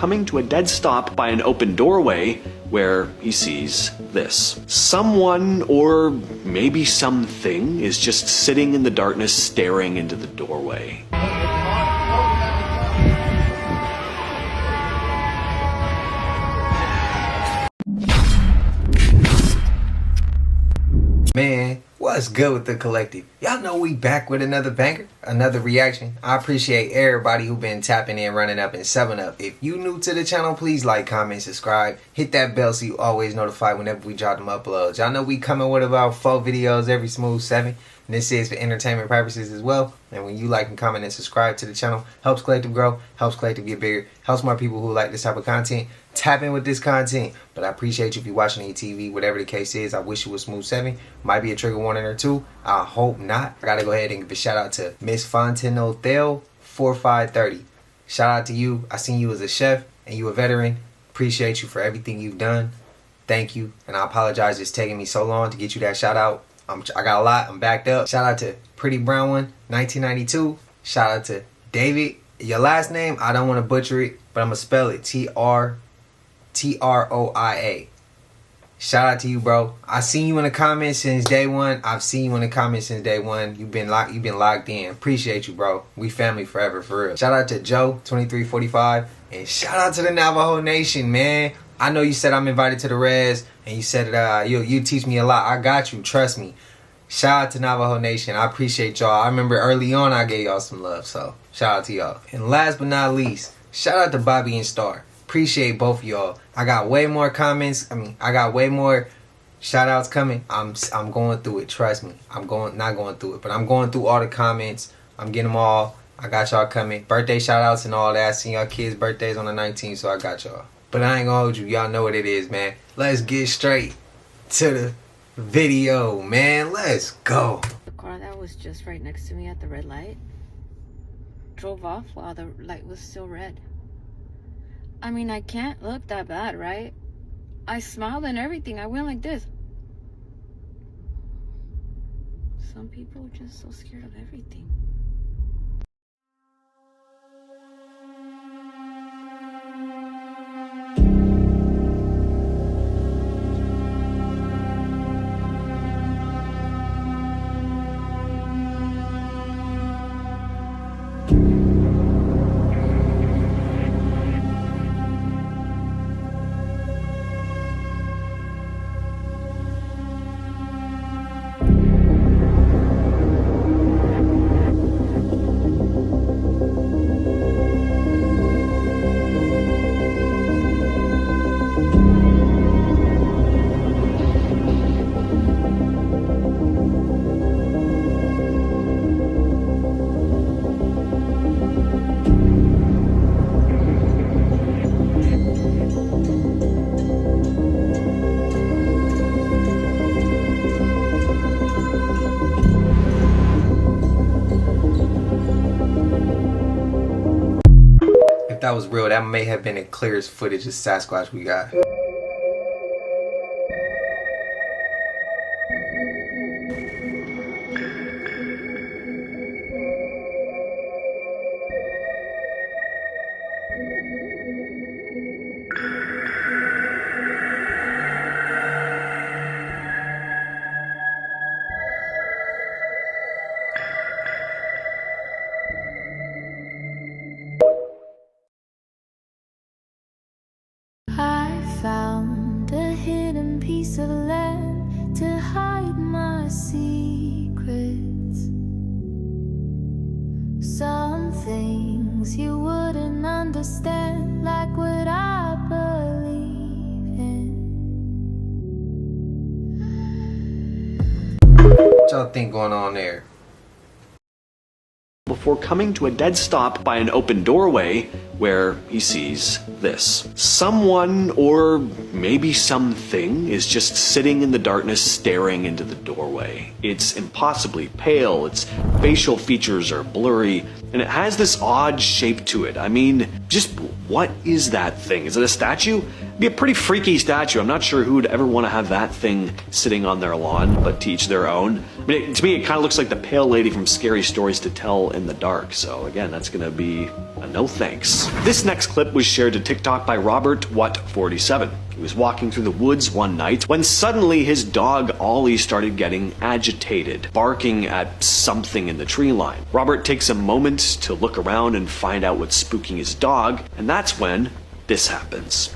coming to a dead stop by an open doorway where he sees this. Someone, or maybe something, is just sitting in the darkness staring into the doorway. Man, what's good with the collective? Y'all know we back with another banger, another reaction. I appreciate everybody who been tapping in, running up, and 7-up. If you new to the channel, please like, comment, subscribe. Hit that bell so you always notified whenever we drop them uploads. Y'all know we coming with about 4 videos every smooth 7. And this is for entertainment purposes as well. And when you like and comment and subscribe to the channel, helps Collective grow, helps Collective get bigger, helps more people who like this type of content tap in with this content. But I appreciate you if you're watching the TV, whatever the case is. I wish it was smooth 7. Might be a trigger warning or 2. I hope not. I gotta go ahead and give a shout out to Miss Fonteno Thale 4530. Shout out to you. I seen you as a chef and you a veteran. Appreciate you for everything you've done. Thank you. And I apologize it's taking me so long to get you that shout out. I got a lot. I'm backed up. Shout out to Pretty Brown One 1992. Shout out to David. Your last name, I don't want to butcher it, but I'm gonna spell it Troia. Shout out to you, bro. I seen you in the comments since day one. I've seen you in the comments since day one. You've been locked in. Appreciate you, bro. We family forever, for real. Shout out to Joe 2345, and shout out to the Navajo Nation, man. I know you said I'm invited to the res, and you said you teach me a lot. I got you, trust me. Shout out to Navajo Nation. I appreciate y'all. I remember early on I gave y'all some love, so shout out to y'all. And last but not least, shout out to Bobby and Star. Appreciate both of y'all. I got way more comments. I got way more shout outs coming. I'm going through it, trust me. I'm not going through it, but I'm going through all the comments. I'm getting them all. I got y'all coming. Birthday shout outs and all that. I seen y'all kids' birthdays on the 19th, so I got y'all. But I ain't gonna hold you. Y'all know what it is, man. Let's get straight to the video, man. Let's go. The car that was just right next to me at the red light drove off while the light was still red. I mean, I can't look that bad, right? I smiled and everything. I went like this. Some people are just so scared of everything. If that was real, that may have been the clearest footage of Sasquatch we got. Found a hidden piece of land to hide my secrets. Some things you wouldn't understand, like what I believe in. What y'all think going on there? Before coming to a dead stop by an open doorway where he sees this. Someone, or maybe something, is just sitting in the darkness staring into the doorway. It's impossibly pale, its facial features are blurry, and it has this odd shape to it. I mean, just what is that thing? Is it a statue? Be a pretty freaky statue. I'm not sure who would ever want to have that thing sitting on their lawn, but to each their own. I mean, to me, it kind of looks like the pale lady from Scary Stories to Tell in the Dark. So again, that's going to be a no thanks. This next clip was shared to TikTok by Robert47. He was walking through the woods one night when suddenly his dog Ollie started getting agitated, barking at something in the tree line. Robert takes a moment to look around and find out what's spooking his dog, and that's when this happens.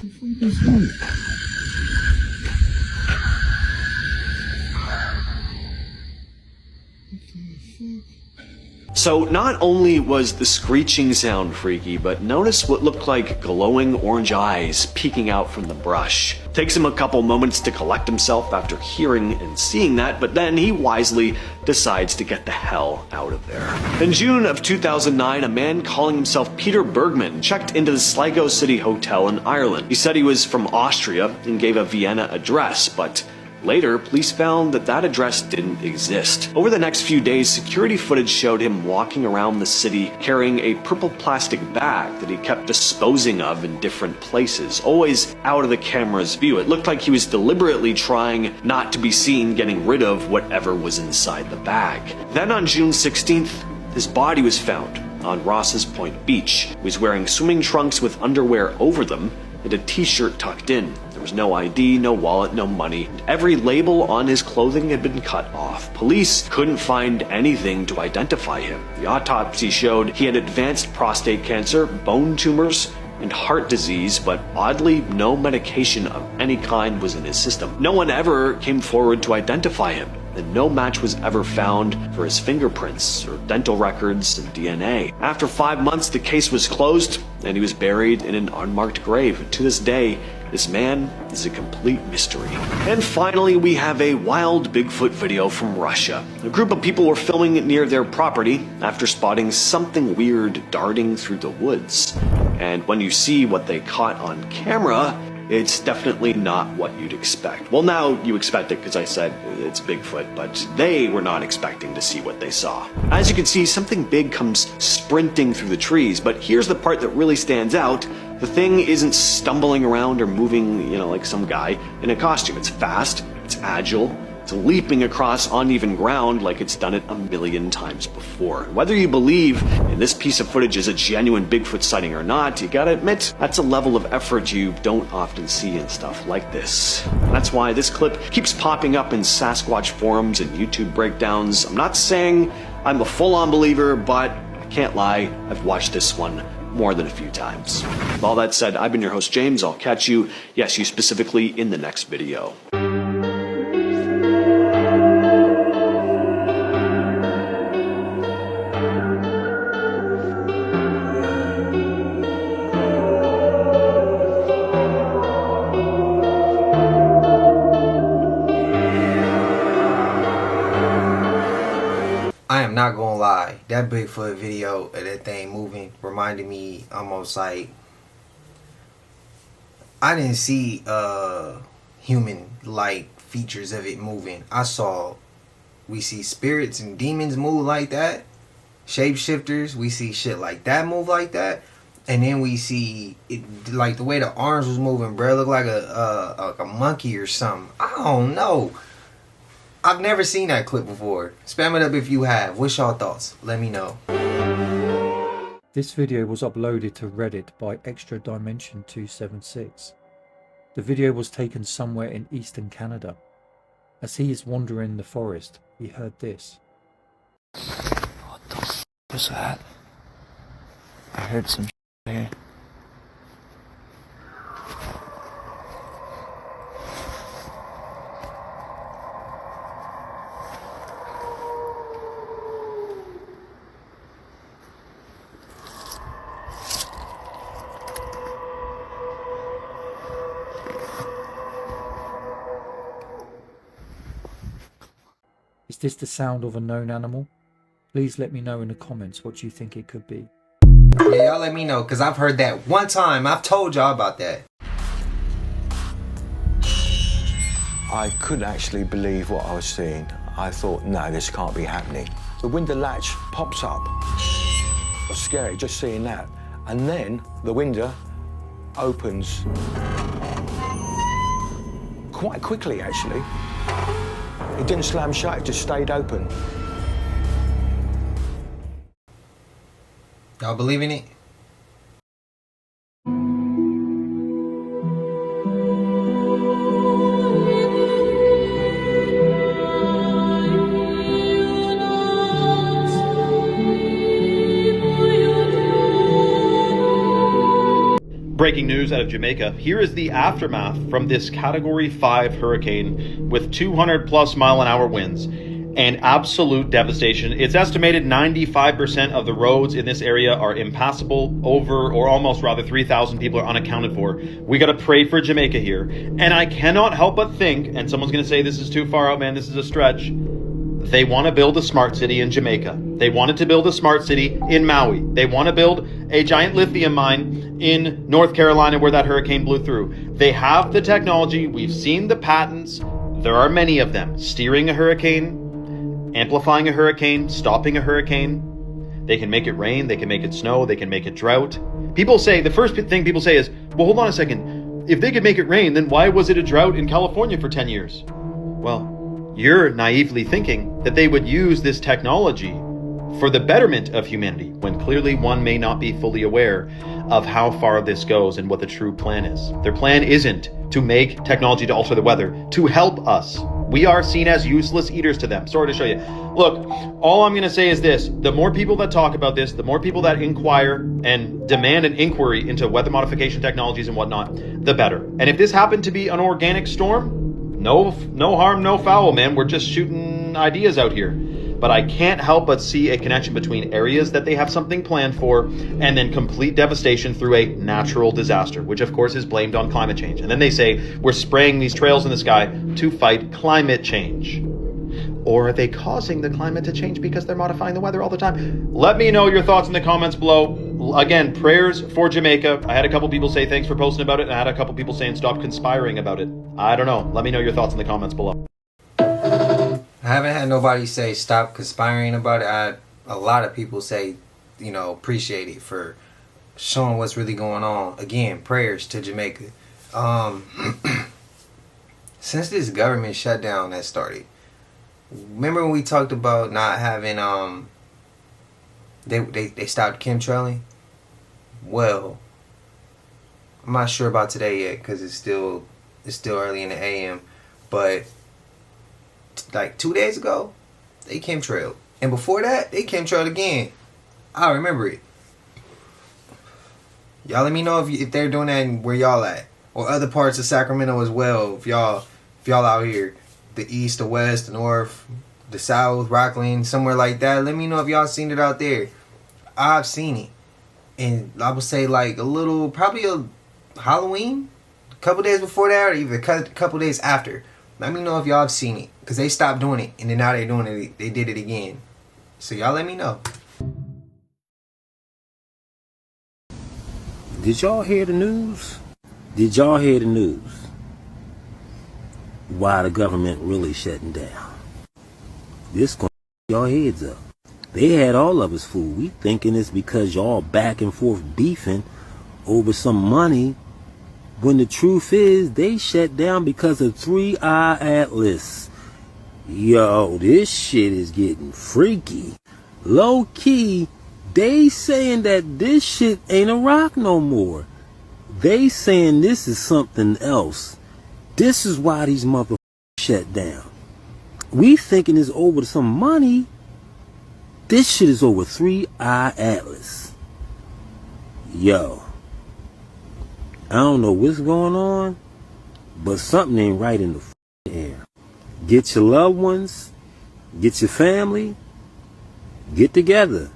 So not only was the screeching sound freaky, but notice what looked like glowing orange eyes peeking out from the brush. Takes him a couple moments to collect himself after hearing and seeing that, but then he wisely decides to get the hell out of there. In June of 2009, a man calling himself Peter Bergman checked into the Sligo City Hotel in Ireland. He said he was from Austria and gave a Vienna address, but later, police found that that address didn't exist. Over the next few days, security footage showed him walking around the city carrying a purple plastic bag that he kept disposing of in different places, always out of the camera's view. It looked like he was deliberately trying not to be seen getting rid of whatever was inside the bag. Then on June 16th, his body was found on Ross's Point Beach. He was wearing swimming trunks with underwear over them and a t-shirt tucked in. There was no ID, no wallet, no money. Every label on his clothing had been cut off. Police couldn't find anything to identify him. The autopsy showed he had advanced prostate cancer, bone tumors, and heart disease, but oddly, no medication of any kind was in his system. No one ever came forward to identify him, and no match was ever found for his fingerprints or dental records and DNA. After 5 months, the case was closed, and he was buried in an unmarked grave. To this day, this man is a complete mystery. And finally, we have a wild Bigfoot video from Russia. A group of people were filming near their property after spotting something weird darting through the woods. And when you see what they caught on camera, it's definitely not what you'd expect. Well, now you expect it because I said it's Bigfoot, but they were not expecting to see what they saw. As you can see, something big comes sprinting through the trees, but here's the part that really stands out. The thing isn't stumbling around or moving, like some guy in a costume. It's fast, it's agile, it's leaping across uneven ground like it's done it a million times before. Whether you believe in this piece of footage is a genuine Bigfoot sighting or not, you gotta admit, that's a level of effort you don't often see in stuff like this. That's why this clip keeps popping up in Sasquatch forums and YouTube breakdowns. I'm not saying I'm a full-on believer, but I can't lie, I've watched this one more than a few times. With all that said, I've been your host, James. I'll catch you, yes, you specifically, in the next video. I am not gonna lie, that Bigfoot video of that thing moving reminded me almost like I didn't see human like features of it moving. We see spirits and demons move like that, shapeshifters, we see shit like that move like that, and then we see it like the way the arms was moving, bro, look like a monkey or something. I don't know. I've never seen that clip before. Spam it up if you have. What's y'all thoughts? Let me know. This video was uploaded to Reddit by Extra Dimension 276. The video was taken somewhere in eastern Canada. As he is wandering the forest, he heard this. What the f was that? I heard some here. Is this the sound of a known animal? Please let me know in the comments what you think it could be. Yeah, y'all let me know, because I've heard that one time. I've told y'all about that. I couldn't actually believe what I was seeing. I thought, no, this can't be happening. The window latch pops up. It was scary just seeing that. And then the window opens quite quickly, actually. It didn't slam shut, it just stayed open. Y'all believe in it? Breaking news out of Jamaica. Here is the aftermath from this Category 5 hurricane with 200 plus mile an hour winds and absolute devastation. It's estimated 95% of the roads in this area are impassable. Over, or almost rather, 3,000 people are unaccounted for. We gotta pray for Jamaica here. And I cannot help but think, and someone's gonna say this is too far out, man, this is a stretch. They want to build a smart city in Jamaica. They wanted to build a smart city in Maui. They want to build a giant lithium mine in North Carolina where that hurricane blew through. They have the technology. We've seen the patents. There are many of them. Steering a hurricane, amplifying a hurricane, stopping a hurricane. They can make it rain. They can make it snow. They can make it drought. People say, the first thing people say is, well, hold on a second. If they could make it rain, then why was it a drought in California for 10 years? Well, you're naively thinking that they would use this technology for the betterment of humanity, when clearly one may not be fully aware of how far this goes and what the true plan is. Their plan isn't to make technology to alter the weather, to help us. We are seen as useless eaters to them. Sorry to show you. Look, all I'm going to say is this. The more people that talk about this, the more people that inquire and demand an inquiry into weather modification technologies and whatnot, the better. And if this happened to be an organic storm, no harm, no foul, man. We're just shooting ideas out here. But I can't help but see a connection between areas that they have something planned for and then complete devastation through a natural disaster, which of course is blamed on climate change. And then they say we're spraying these trails in the sky to fight climate change. Or are they causing the climate to change because they're modifying the weather all the time? Let me know your thoughts in the comments below. Again, prayers for Jamaica. I had a couple people say thanks for posting about it, and I had a couple people saying stop conspiring about it. I don't know. Let me know your thoughts in the comments below. I haven't had nobody say stop conspiring about it. A lot of people say, you know, appreciate it for showing what's really going on. Again, prayers to Jamaica. Since this government shutdown that started, remember when we talked about not having they stopped chemtrailing? Well, I'm not sure about today yet because it's still early in the AM, but like 2 days ago they chemtrailed, and before that they chemtrailed again. I remember it. Y'all let me know if they're doing that and where y'all at, or other parts of Sacramento as well. If y'all out here, the east, the west, the north, the south, Rockland, somewhere like that, let me know if y'all seen it out there. I've seen it, and I would say like probably a Halloween, a couple days before that, or even a couple days after. Let me know if y'all have seen it, because they stopped doing it, and then now they're doing it. They did it again. So y'all let me know. Did y'all hear the news? Did y'all hear the news? Why the government really shutting down? This gonna y'all heads up. They had all of us fooled. We thinking it's because y'all back and forth beefing over some money, when the truth is they shut down because of 3-Eye Atlas. Yo, this shit is getting freaky. Low key, they saying that this shit ain't a rock no more. They saying this is something else. This is why these motherfuckers shut down. We thinking it's over some money. This shit is over 3-Eye Atlas. Yo, I don't know what's going on, but something ain't right in the air. Get your loved ones, get your family, get together,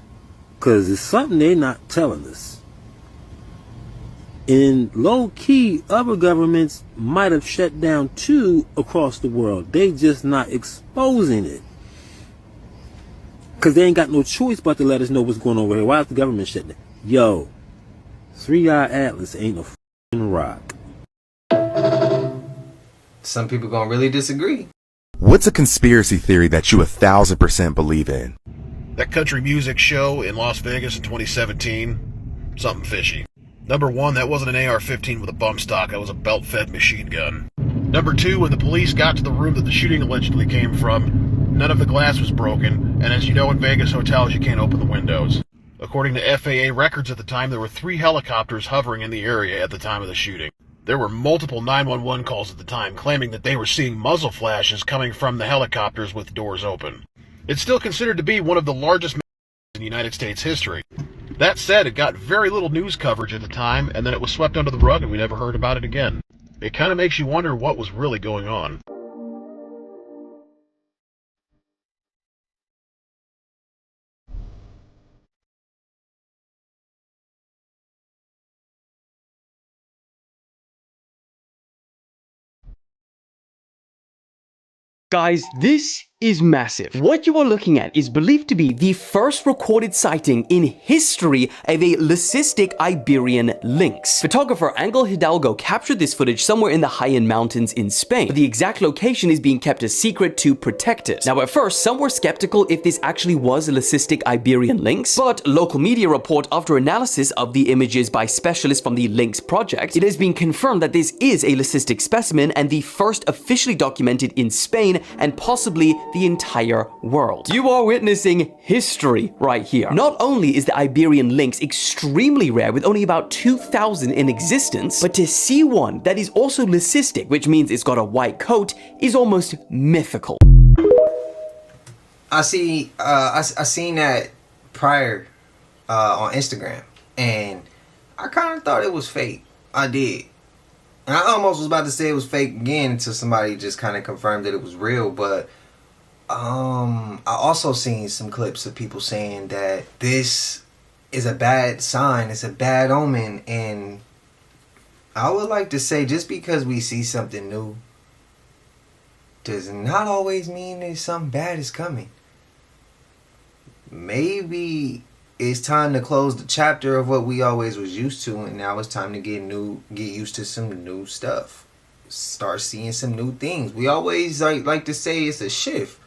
because it's something they're not telling us. And low-key, other governments might have shut down too across the world. They just not exposing it, because they ain't got no choice but to let us know what's going on over here. Why is the government shutting down? Yo, 3-Eye Atlas ain't a rock. Some people gonna really disagree. What's a conspiracy theory that you 1,000% believe in? That country music show in Las Vegas in 2017, something fishy. Number one, that wasn't an AR-15 with a bump stock, that was a belt-fed machine gun. Number 2, when the police got to the room that the shooting allegedly came from, none of the glass was broken, and as you know in Vegas hotels you can't open the windows. According to FAA records at the time, there were 3 helicopters hovering in the area at the time of the shooting. There were multiple 911 calls at the time claiming that they were seeing muzzle flashes coming from the helicopters with doors open. It's still considered to be one of the largest in United States history. That said, it got very little news coverage at the time, and then it was swept under the rug and we never heard about it again. It kind of makes you wonder what was really going on. Guys, this is massive. What you are looking at is believed to be the first recorded sighting in history of a leucistic Iberian lynx. Photographer Angel Hidalgo captured this footage somewhere in the Jaén Mountains in Spain, but the exact location is being kept a secret to protect it. Now, at first, some were skeptical if this actually was a leucistic Iberian lynx, but local media report after analysis of the images by specialists from the Lynx Project, it has been confirmed that this is a leucistic specimen and the first officially documented in Spain and possibly the entire world. You are witnessing history right here. Not only is the Iberian lynx extremely rare with only about 2,000 in existence, but to see one that is also leucistic, which means it's got a white coat, is almost mythical. I seen that prior on Instagram, and I kind of thought it was fake. I did. And I almost was about to say it was fake again until somebody just kind of confirmed that it was real. But I also seen some clips of people saying that this is a bad sign. It's a bad omen. And I would like to say, just because we see something new does not always mean that something bad is coming. Maybe it's time to close the chapter of what we always was used to, and now it's time to get used to some new stuff. Start seeing some new things. We always like to say it's a shift.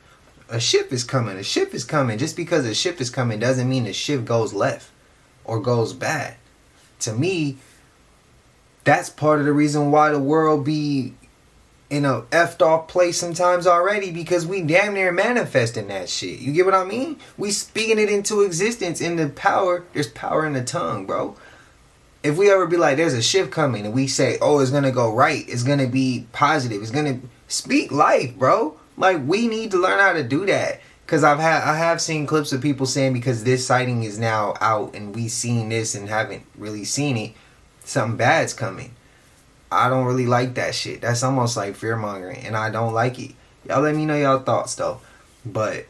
A shift is coming. A shift is coming. Just because a shift is coming doesn't mean the shift goes left or goes bad. To me, that's part of the reason why the world be in a effed off place sometimes already, because we damn near manifesting that shit. You get what I mean? We speaking it into existence. In the power, there's power in the tongue, bro. If we ever be like, there's a shift coming, and we say, oh, it's gonna go right, it's gonna be positive, it's gonna speak life, bro. Like, we need to learn how to do that. Because I have seen clips of people saying, because this sighting is now out and we seen this and haven't really seen it, something bad's coming. I don't really like that shit. That's almost like fear mongering, and I don't like it. Y'all let me know y'all thoughts though. But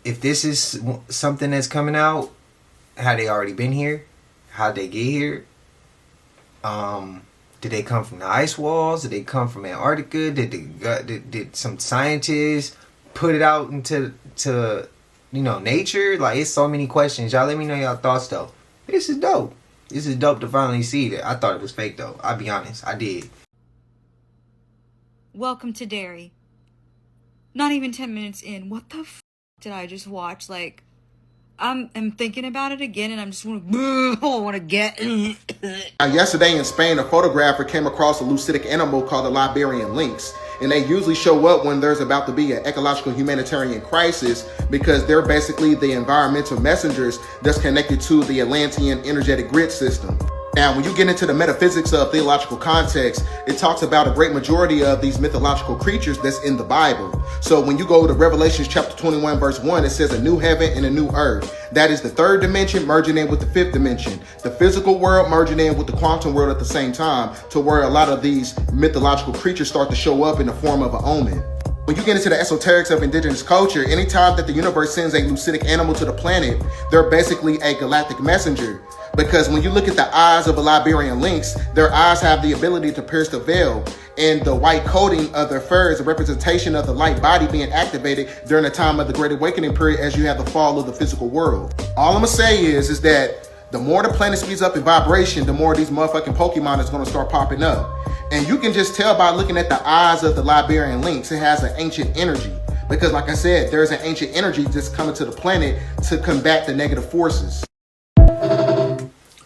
if this is something that's coming out, had they already been here? How'd they get here? Did they come from the ice walls? Did they come from Antarctica? Did some scientists put it out into nature? Like, it's so many questions. Y'all let me know y'all thoughts though. This is dope. This is dope to finally see that. I thought it was fake though. I'll be honest. I did. Welcome to Derry. Not even 10 minutes in. What the f did I just watch? Like, I'm thinking about it again and I'm just want to get. Yesterday in Spain, a photographer came across a leucistic animal called the Iberian lynx. And they usually show up when there's about to be an ecological humanitarian crisis, because they're basically the environmental messengers that's connected to the Atlantean energetic grid system. Now, when you get into the metaphysics of theological context, it talks about a great majority of these mythological creatures that's in the Bible. So when you go to Revelation chapter 21, verse 1, it says a new heaven and a new earth. That is the third dimension merging in with the fifth dimension. The physical world merging in with the quantum world at the same time, to where a lot of these mythological creatures start to show up in the form of an omen. When you get into the esoterics of indigenous culture, anytime that the universe sends a leucistic animal to the planet, they're basically a galactic messenger. Because when you look at the eyes of a Iberian lynx, their eyes have the ability to pierce the veil, and the white coating of their fur is a representation of the light body being activated during the time of the Great Awakening period, as you have the fall of the physical world. All I'm gonna say is that the more the planet speeds up in vibration, the more these motherfucking Pokemon is gonna start popping up. And you can just tell by looking at the eyes of the Iberian lynx, it has an ancient energy. Because like I said, there's an ancient energy just coming to the planet to combat the negative forces.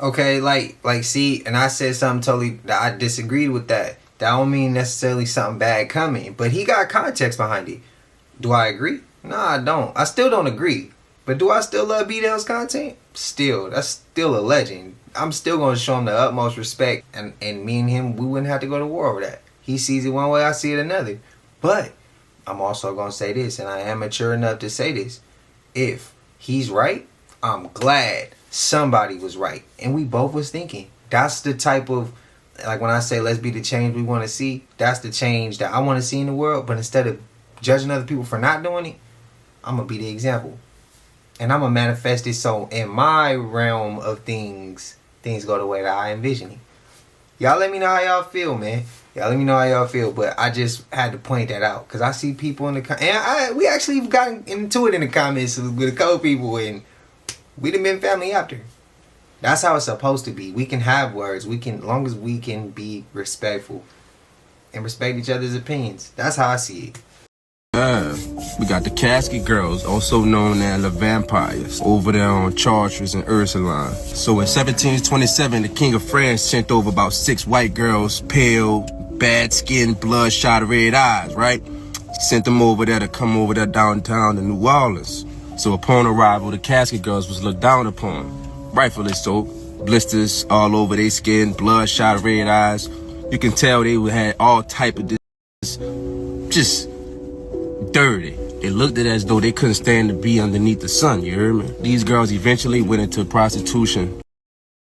Okay, like see, and I said something totally that I disagreed with that. That don't mean necessarily something bad coming, but he got context behind it. Do I agree? No, I don't. I still don't agree. But do I still love B-Dell's content? Still. That's still a legend. I'm still going to show him the utmost respect. And me and him, we wouldn't have to go to war over that. He sees it one way, I see it another. But I'm also going to say this, and I am mature enough to say this. If he's right, I'm glad somebody was right. And we both was thinking. That's the type of, like when I say let's be the change we want to see, that's the change that I want to see in the world. But instead of judging other people for not doing it, I'm going to be the example. And I'm going to manifest it so in my realm of things go the way that I envision it. Y'all let me know how y'all feel, man. Y'all let me know how y'all feel. But I just had to point that out. Because I see people in the and we actually gotten into it in the comments with a couple people. And we done been family after. That's how it's supposed to be. We can have words. We can, as long as we can be respectful. And respect each other's opinions. That's how I see it. We got the Casket Girls, also known as the Vampires, over there on Chartres and Ursuline. So in 1727, the King of France sent over about 6 white girls, pale, bad skin, bloodshot, red eyes, right? Sent them over there to come over there downtown to New Orleans. So upon arrival, the Casket Girls was looked down upon, rightfully so. Blisters all over their skin, bloodshot, red eyes. You can tell they had all type of disease, just dirty. It looked as though they couldn't stand to be underneath the sun, you heard me? These girls eventually went into prostitution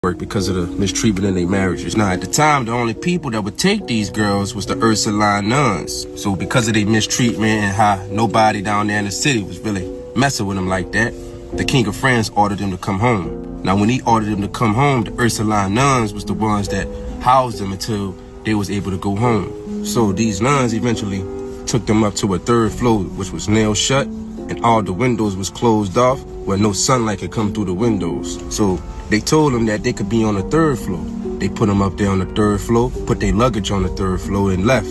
work because of the mistreatment in their marriages. Now, at the time, the only people that would take these girls was the Ursuline nuns. So because of their mistreatment and how nobody down there in the city was really messing with them like that, the King of France ordered them to come home. Now, when he ordered them to come home, the Ursuline nuns was the ones that housed them until they was able to go home. So these nuns eventually took them up to a 3rd floor, which was nailed shut, and all the windows was closed off where no sunlight could come through the windows. So they told them that they could be on the 3rd floor. They put them up there on the 3rd floor, put their luggage on the 3rd floor, and left.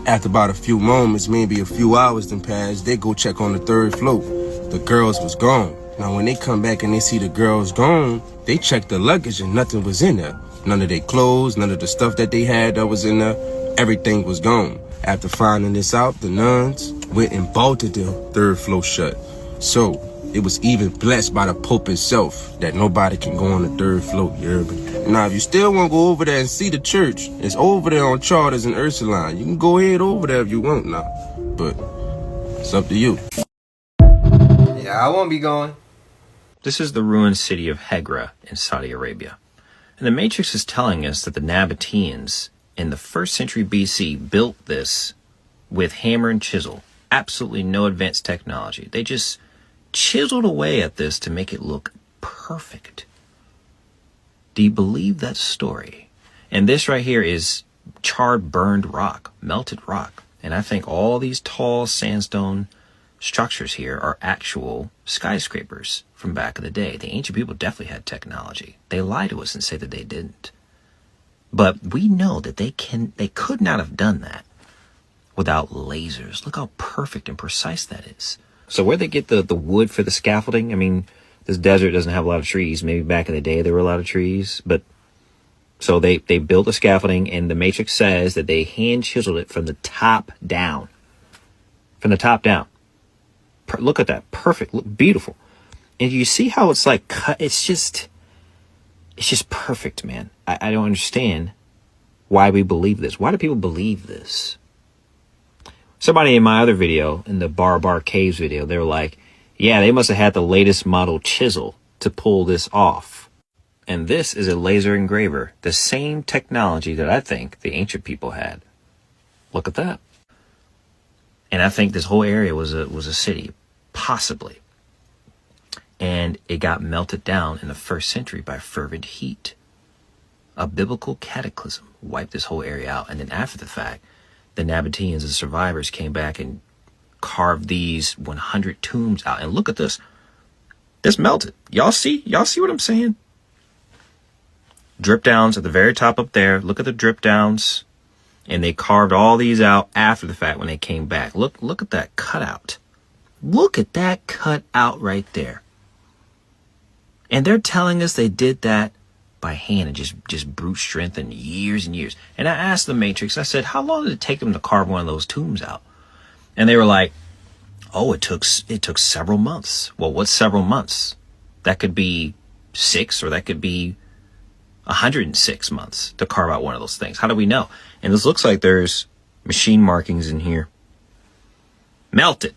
After about a few moments, maybe a few hours then passed, they go check on the 3rd floor. The girls was gone. Now when they come back and they see the girls gone, they check the luggage and nothing was in there. None of their clothes, none of the stuff that they had that was in there, everything was gone. After finding this out, the nuns went and bolted the 3rd floor shut. So it was even blessed by the Pope himself that nobody can go on the 3rd floor, you heard me? Now, if you still want to go over there and see the church, it's over there on Chartres and Ursuline. You can go ahead over there if you want now, but it's up to you. Yeah, I won't be going. This is the ruined city of Hegra in Saudi Arabia. And the Matrix is telling us that the Nabateans in the 1st century BC built this with hammer and chisel. Absolutely no advanced technology. They just chiseled away at this to make it look perfect. Do you believe that story? And this right here is charred, burned rock, melted rock. And I think all these tall sandstone structures here are actual skyscrapers from back in the day. The ancient people definitely had technology. They lie to us and say that they didn't. But we know that they could not have done that without lasers. Look how perfect and precise that is. So where they get the wood for the scaffolding, I mean, this desert doesn't have a lot of trees. Maybe back in the day there were a lot of trees, but so they built the scaffolding, and the Matrix says that they hand chiseled it from the top down. From the top down. Look at that. Perfect. Look, beautiful. And you see how it's like cut. It's just perfect, man. I don't understand why we believe this. Why do people believe this? Somebody in my other video, in the Bar Caves video, they were like, yeah, they must have had the latest model chisel to pull this off. And this is a laser engraver, the same technology that I think the ancient people had. Look at that. And I think this whole area was a city, possibly. And it got melted down in the 1st century by fervent heat. A biblical cataclysm wiped this whole area out. And then after the fact, the Nabateans and survivors came back and carved these 100 tombs out. And look at this. This melted. Y'all see? Y'all see what I'm saying? Drip downs at the very top up there. Look at the drip downs. And they carved all these out after the fact when they came back. Look at that cutout. Look at that cutout right there. And they're telling us they did that by hand and just brute strength and years and years. And I asked the Matrix, I said, how long did it take them to carve one of those tombs out? And they were like, oh, it took several months. Well, what's several months? That could be 6 or that could be 106 months to carve out one of those things. How do we know? And this looks like there's machine markings in here. Melted.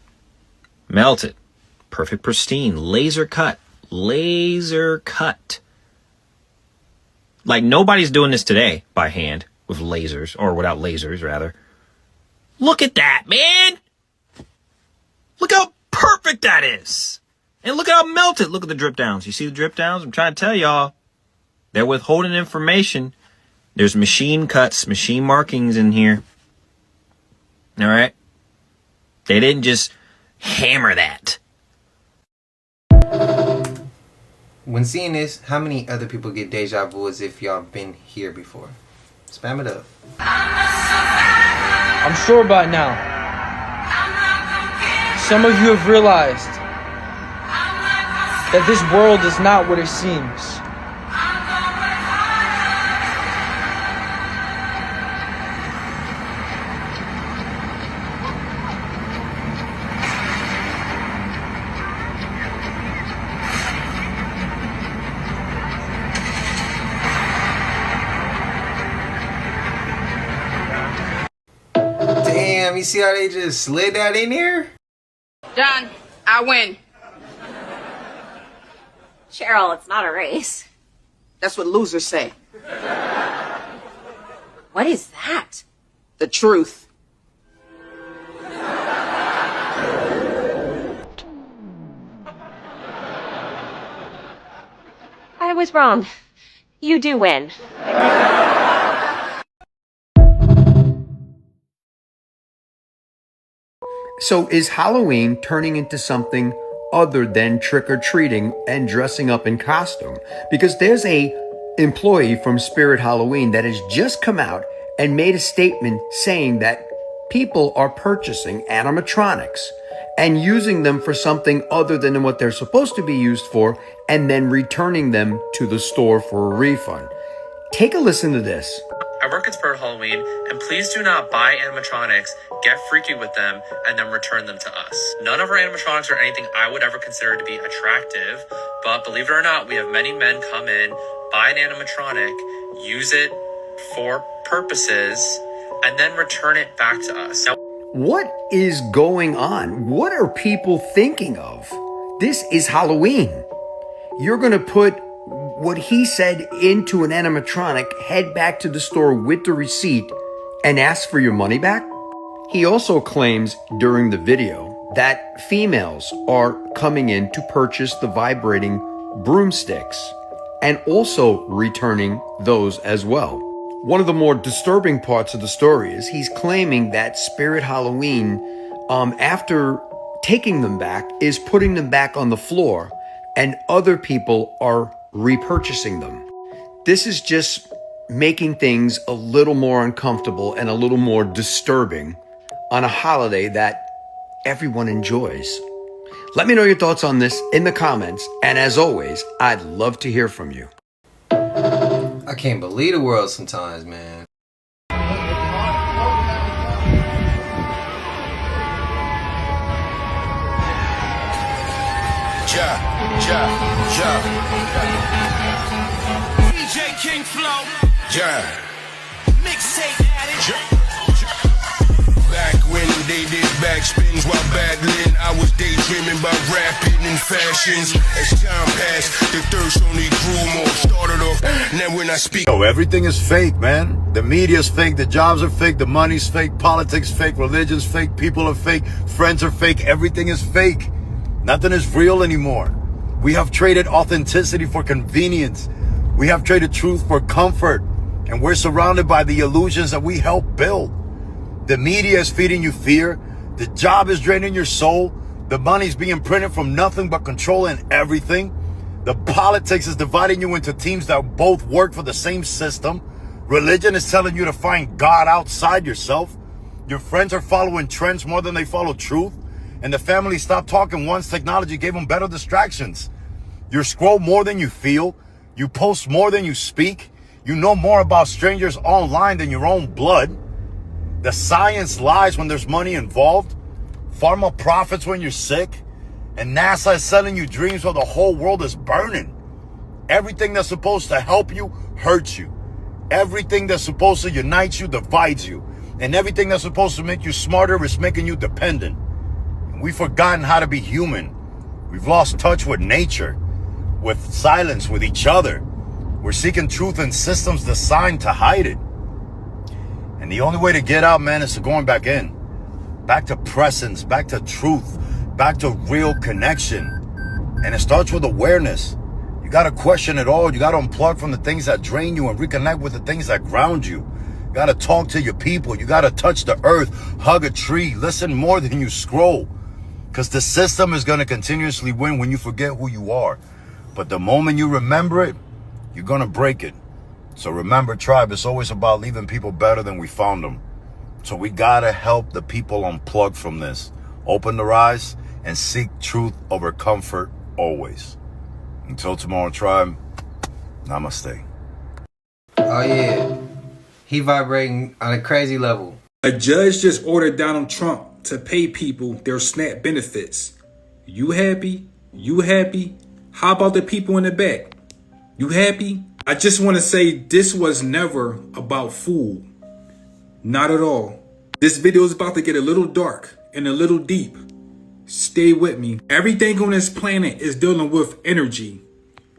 Perfect pristine. Laser cut. Like nobody's doing this today by hand with lasers, or without lasers rather. Look at that, man. Look how perfect that is. And look at how melted. Look at the drip downs. You see the drip downs? I'm trying to tell y'all. They're withholding information. There's machine cuts, machine markings in here. All right? They didn't just hammer that. When seeing this, how many other people get deja vu as if y'all been here before? Spam it up. I'm sure by now, some of you have realized that this world is not what it seems. Damn, you see how they just slid that in here? Done. I win. Cheryl, it's not a race. That's what losers say. What is that? The truth. I was wrong. You do win. So is Halloween turning into something other than trick-or-treating and dressing up in costume? Because there's a employee from Spirit Halloween that has just come out and made a statement saying that people are purchasing animatronics and using them for something other than what they're supposed to be used for, and then returning them to the store for a refund. Take a listen to this. I work at Spirit Halloween, and please do not buy animatronics, get freaky with them, and then return them to us. None of our animatronics are anything I would ever consider to be attractive, but believe it or not, we have many men come in, buy an animatronic, use it for purposes, and then return it back to us. Now, what is going on? What are people thinking of? This is Halloween. You're going to put what he said into an animatronic, head back to the store with the receipt, and ask for your money back? He also claims during the video that females are coming in to purchase the vibrating broomsticks and also returning those as well. One of the more disturbing parts of the story is he's claiming that Spirit Halloween, after taking them back, is putting them back on the floor, and other people are repurchasing them. This is just making things a little more uncomfortable and a little more disturbing on a holiday that everyone enjoys. Let me know your thoughts on this in the comments, and as always, I'd love to hear from you. I can't believe the world sometimes, man. DJ King Flow. Mixtape addict. Back when they did backspins while battling, I was daydreaming about rapping and fashions. As time passed, the thirst only grew more. Started off, now when I speak. Oh, everything is fake, man. The media's fake, the jobs are fake, the money's fake, politics fake, religion's fake, people are fake, friends are fake, everything is fake. Nothing is real anymore. We have traded authenticity for convenience. We have traded truth for comfort. And we're surrounded by the illusions that we helped build. The media is feeding you fear. The job is draining your soul. The money's being printed from nothing but controlling everything. The politics is dividing you into teams that both work for the same system. Religion is telling you to find God outside yourself. Your friends are following trends more than they follow truth. And the family stopped talking once technology gave them better distractions. You scroll more than you feel. You post more than you speak. You know more about strangers online than your own blood. The science lies when there's money involved. Pharma profits when you're sick. And NASA is selling you dreams while the whole world is burning. Everything that's supposed to help you hurts you. Everything that's supposed to unite you divides you. And everything that's supposed to make you smarter is making you dependent. And we've forgotten how to be human. We've lost touch with nature, with silence, with each other. We're seeking truth in systems designed to hide it. And the only way to get out, man, is to going back in. Back to presence, back to truth, back to real connection. And it starts with awareness. You got to question it all. You got to unplug from the things that drain you and reconnect with the things that ground you. You got to talk to your people. You got to touch the earth, hug a tree, listen more than you scroll. Because the system is going to continuously win when you forget who you are. But the moment you remember it, you're going to break it. So remember, tribe, it's always about leaving people better than we found them. So we got to help the people unplug from this. Open their eyes and seek truth over comfort always. Until tomorrow, tribe, namaste. Oh yeah, he vibrating on a crazy level. A judge just ordered Donald Trump to pay people their SNAP benefits. You happy? You happy? How about the people in the back? You happy? I just want to say this was never about food. Not at all. This video is about to get a little dark and a little deep. Stay with me. Everything on this planet is dealing with energy.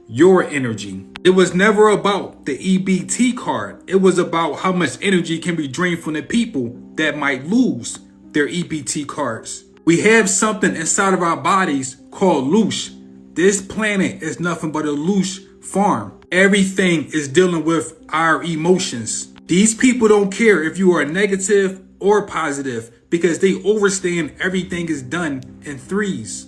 Your energy. It was never about the EBT card. It was about how much energy can be drained from the people that might lose their EBT cards. We have something inside of our bodies called loosh. This planet is nothing but a loosh farm. Everything is dealing with our emotions. These people don't care if you are negative or positive because they understand everything is done in threes.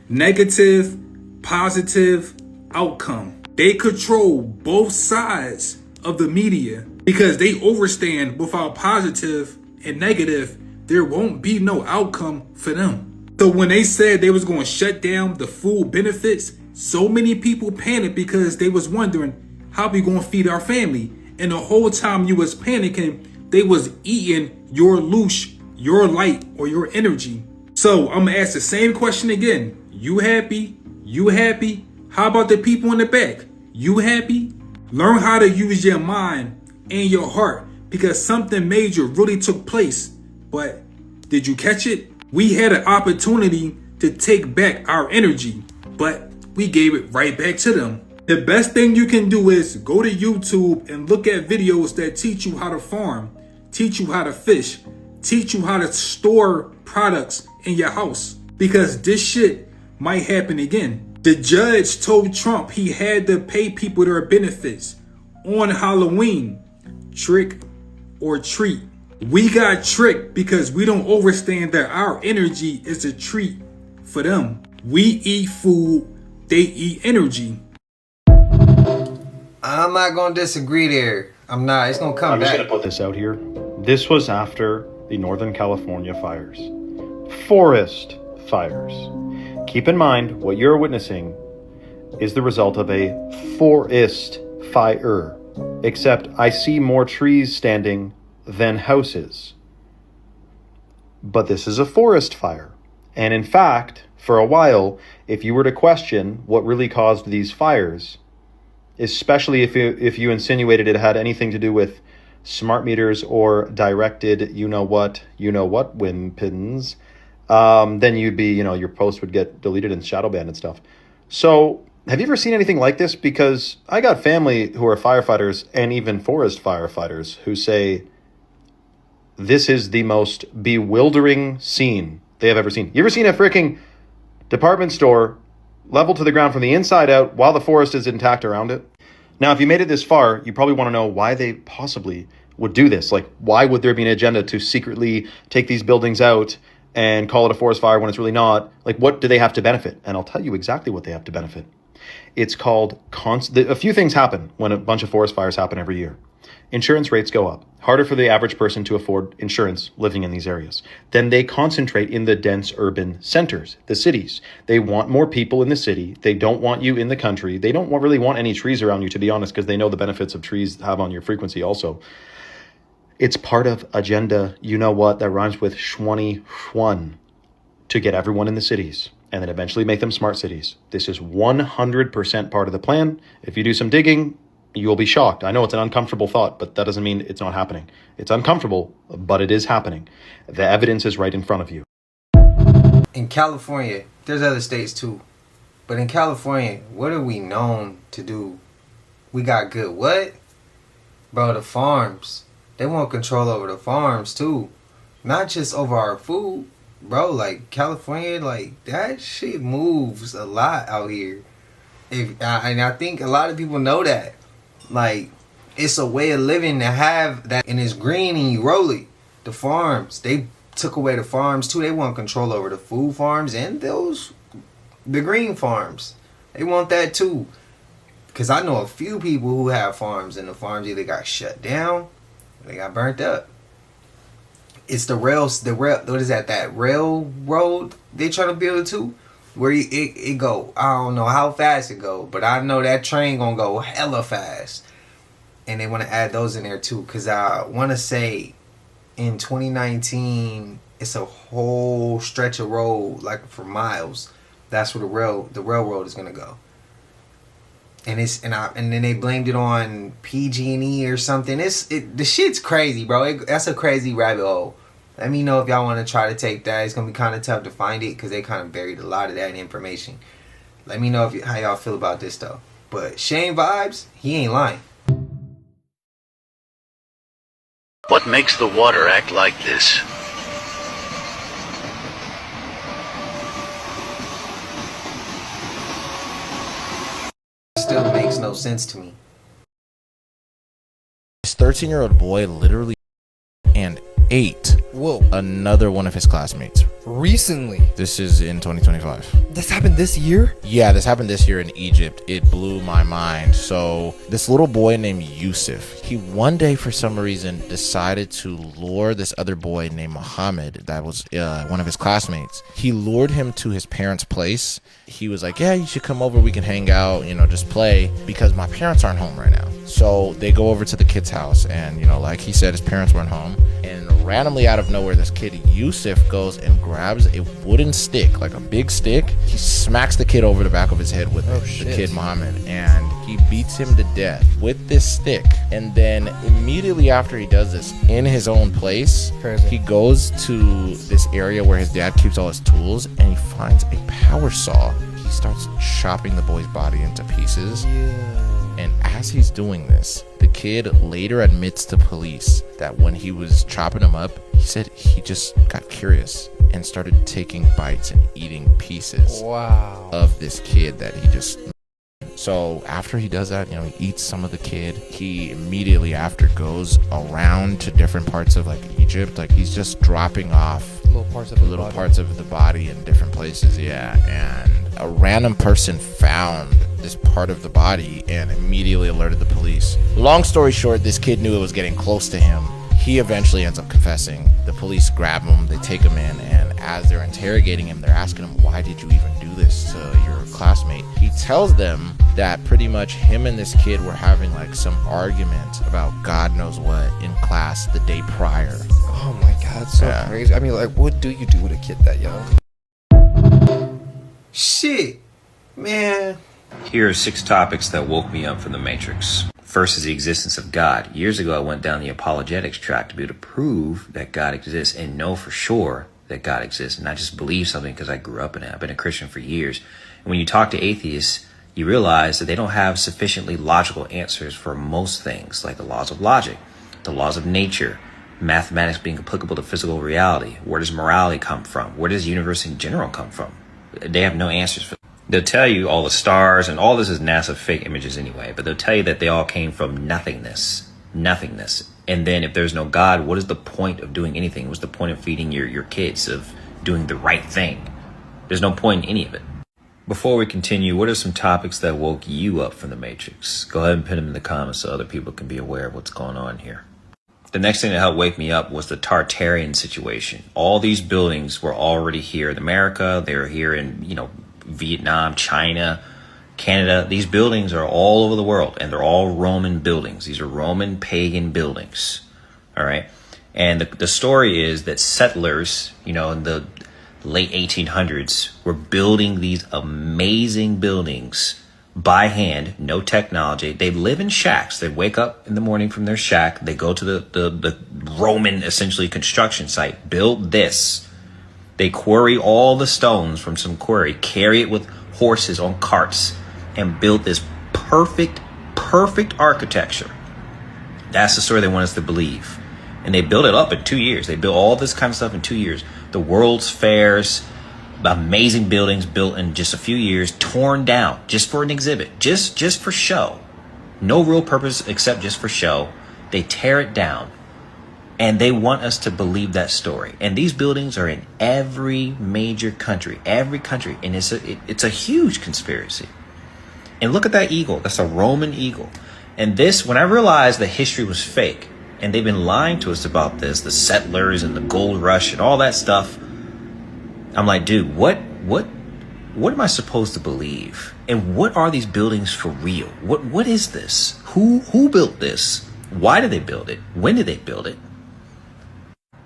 Negative, positive, outcome. They control both sides of the media because they understand without positive and negative, there won't be no outcome for them. So when they said they was going to shut down the food benefits, so many people panicked because they was wondering how we going to feed our family. And the whole time you was panicking, they was eating your loosh, your light, or your energy. So I'm gonna ask the same question again. You happy? You happy? How about the people in the back? You happy? Learn how to use your mind and your heart because something major really took place. But did you catch it? We had an opportunity to take back our energy, but we gave it right back to them. The best thing you can do is go to YouTube and look at videos that teach you how to farm, teach you how to fish, teach you how to store products in your house, because this shit might happen again. The judge told Trump he had to pay people their benefits on Halloween. Trick or treat. We got tricked because we don't understand that our energy is a treat for them. We eat food, they eat energy. I'm not gonna disagree there. I'm not. It's gonna come I'm back. just gonna put this out here. This was after the Northern California fires. Forest fires. Keep in mind, what you're witnessing is the result of a forest fire. Except I see more trees standing than houses. But this is a forest fire. And in fact, for a while, if you were to question what really caused these fires, especially if you insinuated it had anything to do with smart meters or directed you know what wind pins, then you'd be, your post would get deleted and shadow banned and stuff. So have you ever seen anything like this? Because I got family who are firefighters and even forest firefighters who say this is the most bewildering scene they have ever seen. You ever seen a freaking department store leveled to the ground from the inside out while the forest is intact around it? Now, if you made it this far, you probably want to know why they possibly would do this. Like, why would there be an agenda to secretly take these buildings out and call it a forest fire when it's really not? Like, what do they have to benefit? And I'll tell you exactly what they have to benefit. It's called a few things happen when a bunch of forest fires happen every year. Insurance rates go up. Harder for the average person to afford insurance living in these areas. Then they concentrate in the dense urban centers, the cities. They want more people in the city. They don't want you in the country. They don't really want any trees around you, to be honest, because they know the benefits of trees have on your frequency also. It's part of agenda, you know what, that rhymes with shwani to get everyone in the cities and then eventually make them smart cities. This is 100% part of the plan. If you do some digging, you will be shocked. I know it's an uncomfortable thought, but that doesn't mean it's not happening. It's uncomfortable, but it is happening. The evidence is right in front of you. In California, there's other states too, but in California, what are we known to do? We got good what? Bro, the farms. They want control over the farms too. Not just over our food. Bro, like California, like that shit moves a lot out here. And I think a lot of people know that. Like, it's a way of living to have that, and it's green and you roll it. The farms, they took away the farms too. They want control over the food farms and the green farms. They want that too. Because I know a few people who have farms, and the farms either got shut down or they got burnt up. It's the rail, what is that railroad they trying to build too? Where it go, I don't know how fast it go, but I know that train gonna go hella fast. And they want to add those in there too, because I want to say in 2019, it's a whole stretch of road, like for miles. That's where the railroad is gonna go. And and then they blamed it on PG&E or something. The shit's crazy, bro. That's a crazy rabbit hole. Let me know if y'all want to try to take that. It's going to be kind of tough to find it because they kind of buried a lot of that information. Let me know how y'all feel about this, though. But Shane Vibes, he ain't lying. What makes the water act like this? Still makes no sense to me. This 13-year-old boy literally and ate another one of his classmates. Recently? This is in 2025. This happened this year? Yeah, this happened this year in Egypt. It blew my mind. So this little boy named Yusuf, he one day for some reason decided to lure this other boy named Muhammad, that was one of his classmates. He lured him to his parents' place. He was like, yeah, you should come over, we can hang out, just play, because my parents aren't home right now. So they go over to the kid's house, and like he said, his parents weren't home, and randomly out of nowhere, this kid Yusuf goes and grabs a wooden stick, like a big stick. He smacks the kid over the back of his head with the kid Muhammad, and he beats him to death with this stick. And then immediately after he does this, in his own place, he goes to this area where his dad keeps all his tools, and he finds a power saw. He starts chopping the boy's body into pieces. And as he's doing this, the kid later admits to police that when he was chopping him up, he said he just got curious and started taking bites and eating pieces of this kid that he just... So after he does that, he eats some of the kid. He immediately after goes around to different parts of Egypt. He's just dropping off little parts of the body in different places. Yeah, and a random person found this part of the body and immediately alerted the police. Long story short, this kid knew it was getting close to him. He eventually ends up confessing. The police grab him, they take him in, and as they're interrogating him, they're asking him, why did you even do this to your classmate? He tells them that pretty much him and this kid were having some argument about God knows what in class the day prior. Oh my God, so crazy. I mean, what do you do with a kid that young? Shit, man. Here are 6 topics that woke me up from the Matrix. First is the existence of God. Years ago, I went down the apologetics track to be able to prove that God exists and know for sure that God exists, and not just believe something because I grew up in it. I've been a Christian for years. And when you talk to atheists, you realize that they don't have sufficiently logical answers for most things, like the laws of logic, the laws of nature, mathematics being applicable to physical reality. Where does morality come from? Where does the universe in general come from? They have no answers for that. They'll tell you all the stars, and all this is NASA fake images anyway, but they'll tell you that they all came from nothingness. And then if there's no God, what is the point of doing anything? What's the point of feeding your kids, of doing the right thing? There's no point in any of it. Before we continue, what are some topics that woke you up from the Matrix? Go ahead and put them in the comments so other people can be aware of what's going on here. The next thing that helped wake me up was the Tartarian situation. All these buildings were already here in America. They were here in, Vietnam, China, Canada. These buildings are all over the world, and they're all Roman buildings. These are Roman pagan buildings. All right. And the story is that settlers, in the late 1800s, were building these amazing buildings by hand, no technology. They live in shacks. They wake up in the morning from their shack. They go to the Roman, essentially, construction site, build this. They quarry all the stones from some quarry, carry it with horses on carts, and build this perfect architecture. That's the story they want us to believe. And they built it up in 2 years. They built all this kind of stuff in 2 years. The World's Fairs, amazing buildings built in just a few years, torn down just for an exhibit, just for show. No real purpose except just for show. They tear it down, and they want us to believe that story. And these buildings are in every major country, and it's a huge conspiracy. And look at that eagle. That's a Roman eagle. And this, when I realized the history was fake, and they've been lying to us about this, the settlers and the gold rush and all that stuff, I'm like, dude, what am I supposed to believe? And what are these buildings for real? What is this? Who built this? Why did they build it? When did they build it?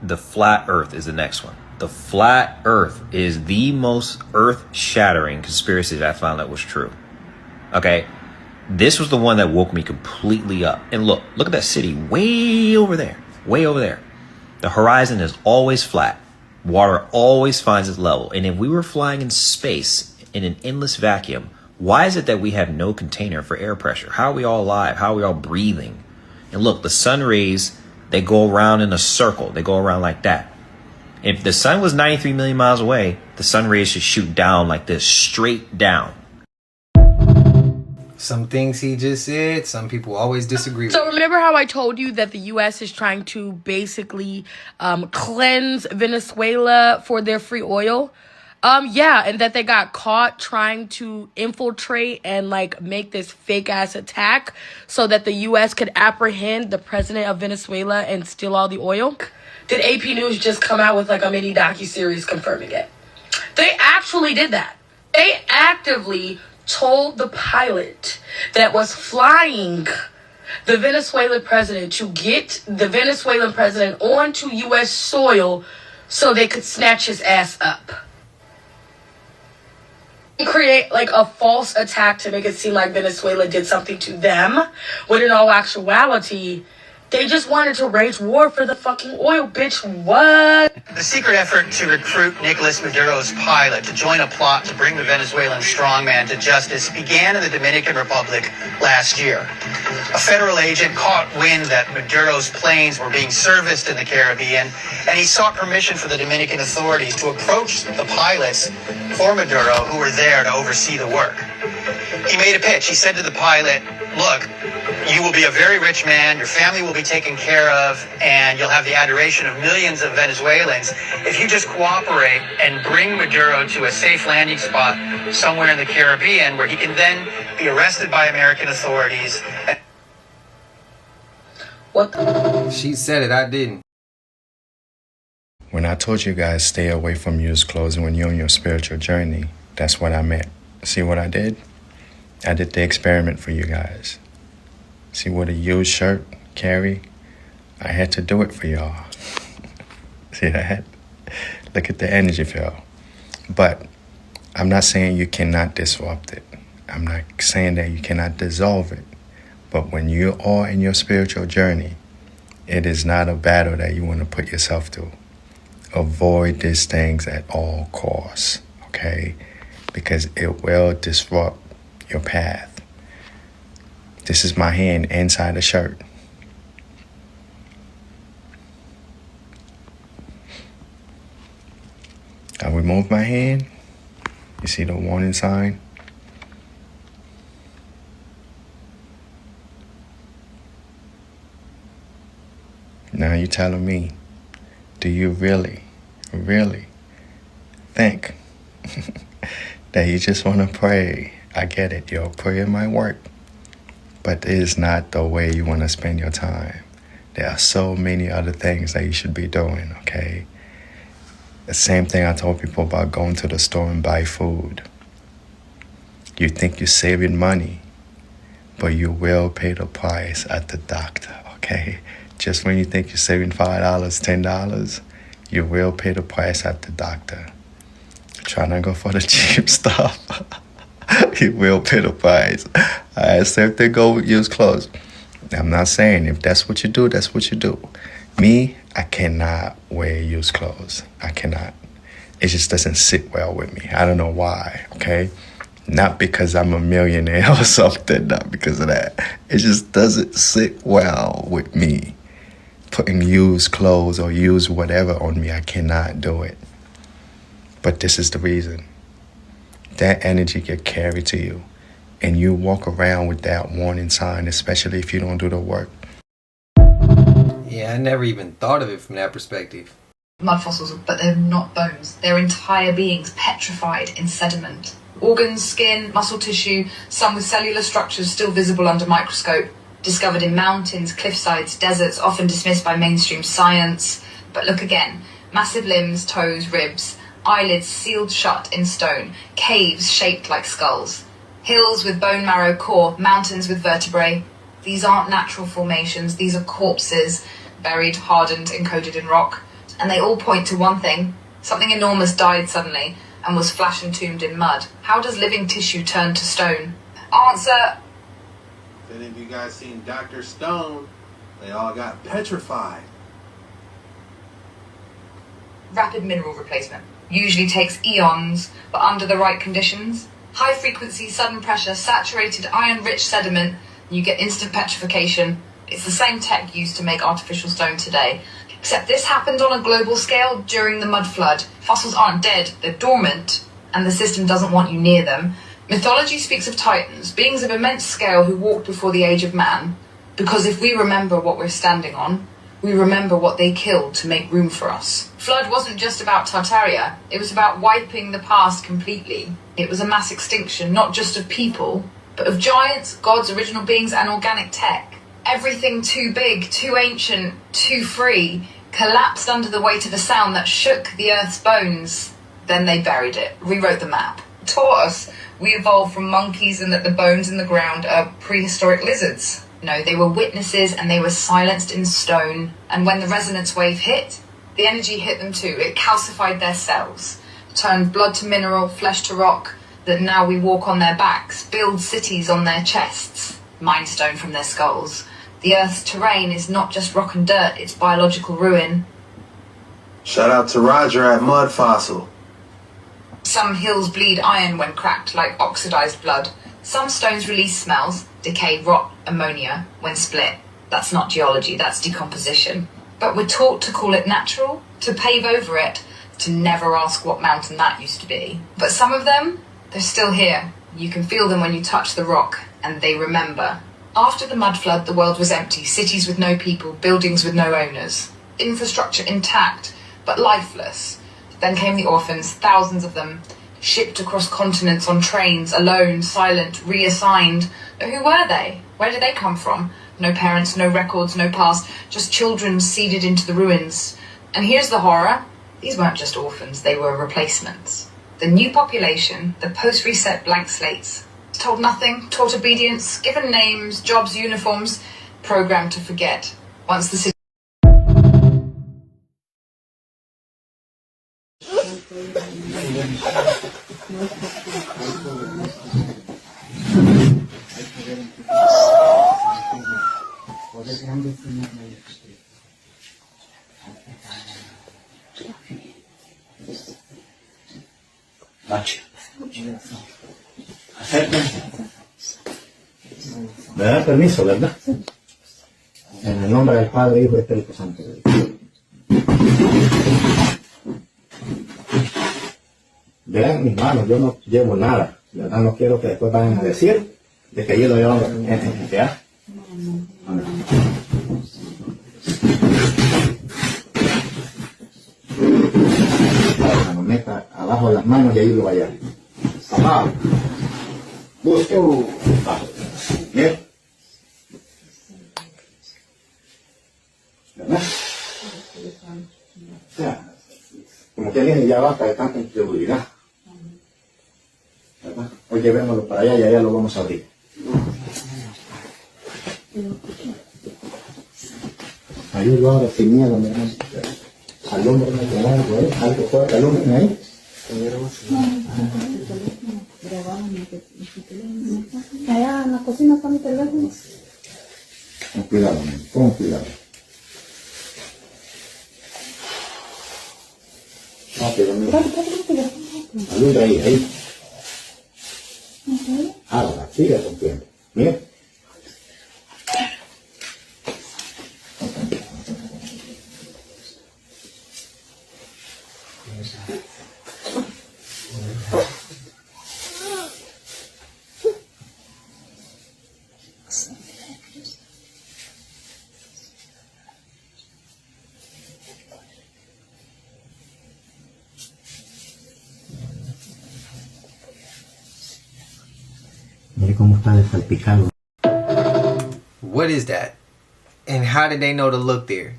The flat earth is the next one. The flat earth is the most earth-shattering conspiracy that I found that was true. Okay? This was the one that woke me completely up. And look at that city way over there. Way over there. The horizon is always flat. Water always finds its level. And if we were flying in space in an endless vacuum, why is it that we have no container for air pressure? How are we all alive? How are we all breathing? And look, the sun rays, they go around in a circle. They go around like that. If the sun was 93 million miles away, the sun rays should shoot down like this, straight down. Some things he just said, some people always disagree with. So remember how I told you that the U.S. is trying to basically cleanse Venezuela for their free oil? Yeah, and that they got caught trying to infiltrate and make this fake ass attack so that the U.S. could apprehend the president of Venezuela and steal all the oil. Did AP News just come out with a mini docuseries confirming it? They actually did that. They actively told the pilot that was flying the Venezuelan president to get the Venezuelan president onto U.S. soil so they could snatch his ass up. Create a false attack to make it seem like Venezuela did something to them, when in all actuality, they just wanted to wage war for the fucking oil, bitch. What? The secret effort to recruit Nicolas Maduro's pilot to join a plot to bring the Venezuelan strongman to justice began in the Dominican Republic last year. A federal agent caught wind that Maduro's planes were being serviced in the Caribbean, and he sought permission for the Dominican authorities to approach the pilots for Maduro who were there to oversee the work. He made a pitch. He said to the pilot, look, you will be a very rich man, your family will be taken care of, and you'll have the adoration of millions of Venezuelans if you just cooperate and bring Maduro to a safe landing spot somewhere in the Caribbean where he can then be arrested by American authorities. What the? She said it, I didn't. When I told you guys stay away from used clothes when you're on your spiritual journey, that's what I meant. See what I did? I did the experiment for you guys. See what a used shirt carry? I had to do it for y'all. See that? Look at the energy field. But I'm not saying you cannot disrupt it. I'm not saying that you cannot dissolve it. But when you are in your spiritual journey, it is not a battle that you want to put yourself through. Avoid these things at all costs, okay? Because it will disrupt your path. This is my hand inside the shirt. I remove my hand. You see the warning sign? Now you're telling me, do you really think that you just want to pray. I get it, yo. Prayer might work. But it is not the way you want to spend your time. There are so many other things that you should be doing, okay? The same thing I told people about going to the store and buy food. You think you're saving money, but you will pay the price at the doctor, okay? Just when you think you're saving $5, $10, you will pay the price at the doctor. Try not to go for the cheap stuff. You will pay the price. I same thing go with used clothes. I'm not saying if that's what you do, that's what you do. Me, I cannot wear used clothes. I cannot. It just doesn't sit well with me. I don't know why, okay? Not because I'm a millionaire or something, not because of that. It just doesn't sit well with me. Putting used clothes or used whatever on me, I cannot do it. But this is the reason. That energy get carried to you. And you walk around with that warning sign, especially if you don't do the work. Yeah, I never even thought of it from that perspective. Mud fossils, but they're not bones. They're entire beings petrified in sediment. Organs, skin, muscle tissue, some with cellular structures still visible under microscope. Discovered in mountains, cliffsides, deserts, often dismissed by mainstream science. But look again. Massive limbs, toes, ribs, eyelids sealed shut in stone, caves shaped like skulls. Hills with bone marrow core, mountains with vertebrae. These aren't natural formations, these are corpses, buried, hardened, encoded in rock. And they all point to one thing. Something enormous died suddenly and was flash entombed in mud. How does living tissue turn to stone? Answer. If any of you guys seen Dr. Stone, they all got petrified. Rapid mineral replacement. Usually takes eons, but under the right conditions. High frequency, sudden pressure, saturated iron-rich sediment, you get instant petrification. It's the same tech used to make artificial stone today. Except this happened on a global scale during the mud flood. Fossils aren't dead, they're dormant, and the system doesn't want you near them. Mythology speaks of titans, beings of immense scale who walked before the age of man. Because if we remember what we're standing on, we remember what they killed to make room for us. Flood wasn't just about Tartaria, it was about wiping the past completely. It was a mass extinction, not just of people, but of giants, gods, original beings, and organic tech. Everything too big, too ancient, too free, collapsed under the weight of a sound that shook the Earth's bones. Then they buried it, rewrote the map, taught us we evolved from monkeys and that the bones in the ground are prehistoric lizards. No, they were witnesses and they were silenced in stone. And when the resonance wave hit, the energy hit them too. It calcified their cells, turned blood to mineral, flesh to rock, that now we walk on their backs, build cities on their chests, mine stone from their skulls. The Earth's terrain is not just rock and dirt, it's biological ruin. Shout out to Roger at Mud Fossil. Some hills bleed iron when cracked, like oxidized blood. Some stones release smells, decay, rot, ammonia, when split. That's not geology, that's decomposition. But we're taught to call it natural, to pave over it, to never ask what mountain that used to be. But some of them, they're still here. You can feel them when you touch the rock, and they remember. After the mud flood, the world was empty, cities with no people, buildings with no owners. Infrastructure intact, but lifeless. Then came the orphans, thousands of them, shipped across continents on trains, alone, silent, reassigned. But who were they? Where did they come from? No parents, no records, no past, just children seeded into the ruins. And here's the horror. These weren't just orphans, they were replacements. The new population, the post-reset blank slates, told nothing, taught obedience, given names, jobs, uniforms, programmed to forget. Once the city... Nacho. Me dan permiso, ¿verdad? En el nombre del Padre, Hijo y Espíritu Santo. Vean mis manos, yo no llevo nada, ¿verdad? No quiero que después vayan a decir de que yo lo llevo ¿ya? Ahora, nos meta abajo de las manos y ahí lo vaya. Vamos. Busque. Bien. ¿Verdad? O sea, como que alguien ya basta de tanta inseguridad. ¿Verdad? Hoy llevémoslo para allá y allá lo vamos a abrir. Ayúdalo ahora sin miedo, mi hermano. Alúmbrame con algo, algo fuerte, alúmbrame ahí. Allá en la cocina está mi teléfono. Con cuidado, con cuidado. Rápido, mira. Alumbra ahí, ahí. Ahora, sigue con tiempo. Mira. Mire cómo está desalpicado. What is that? And how did they know to look there?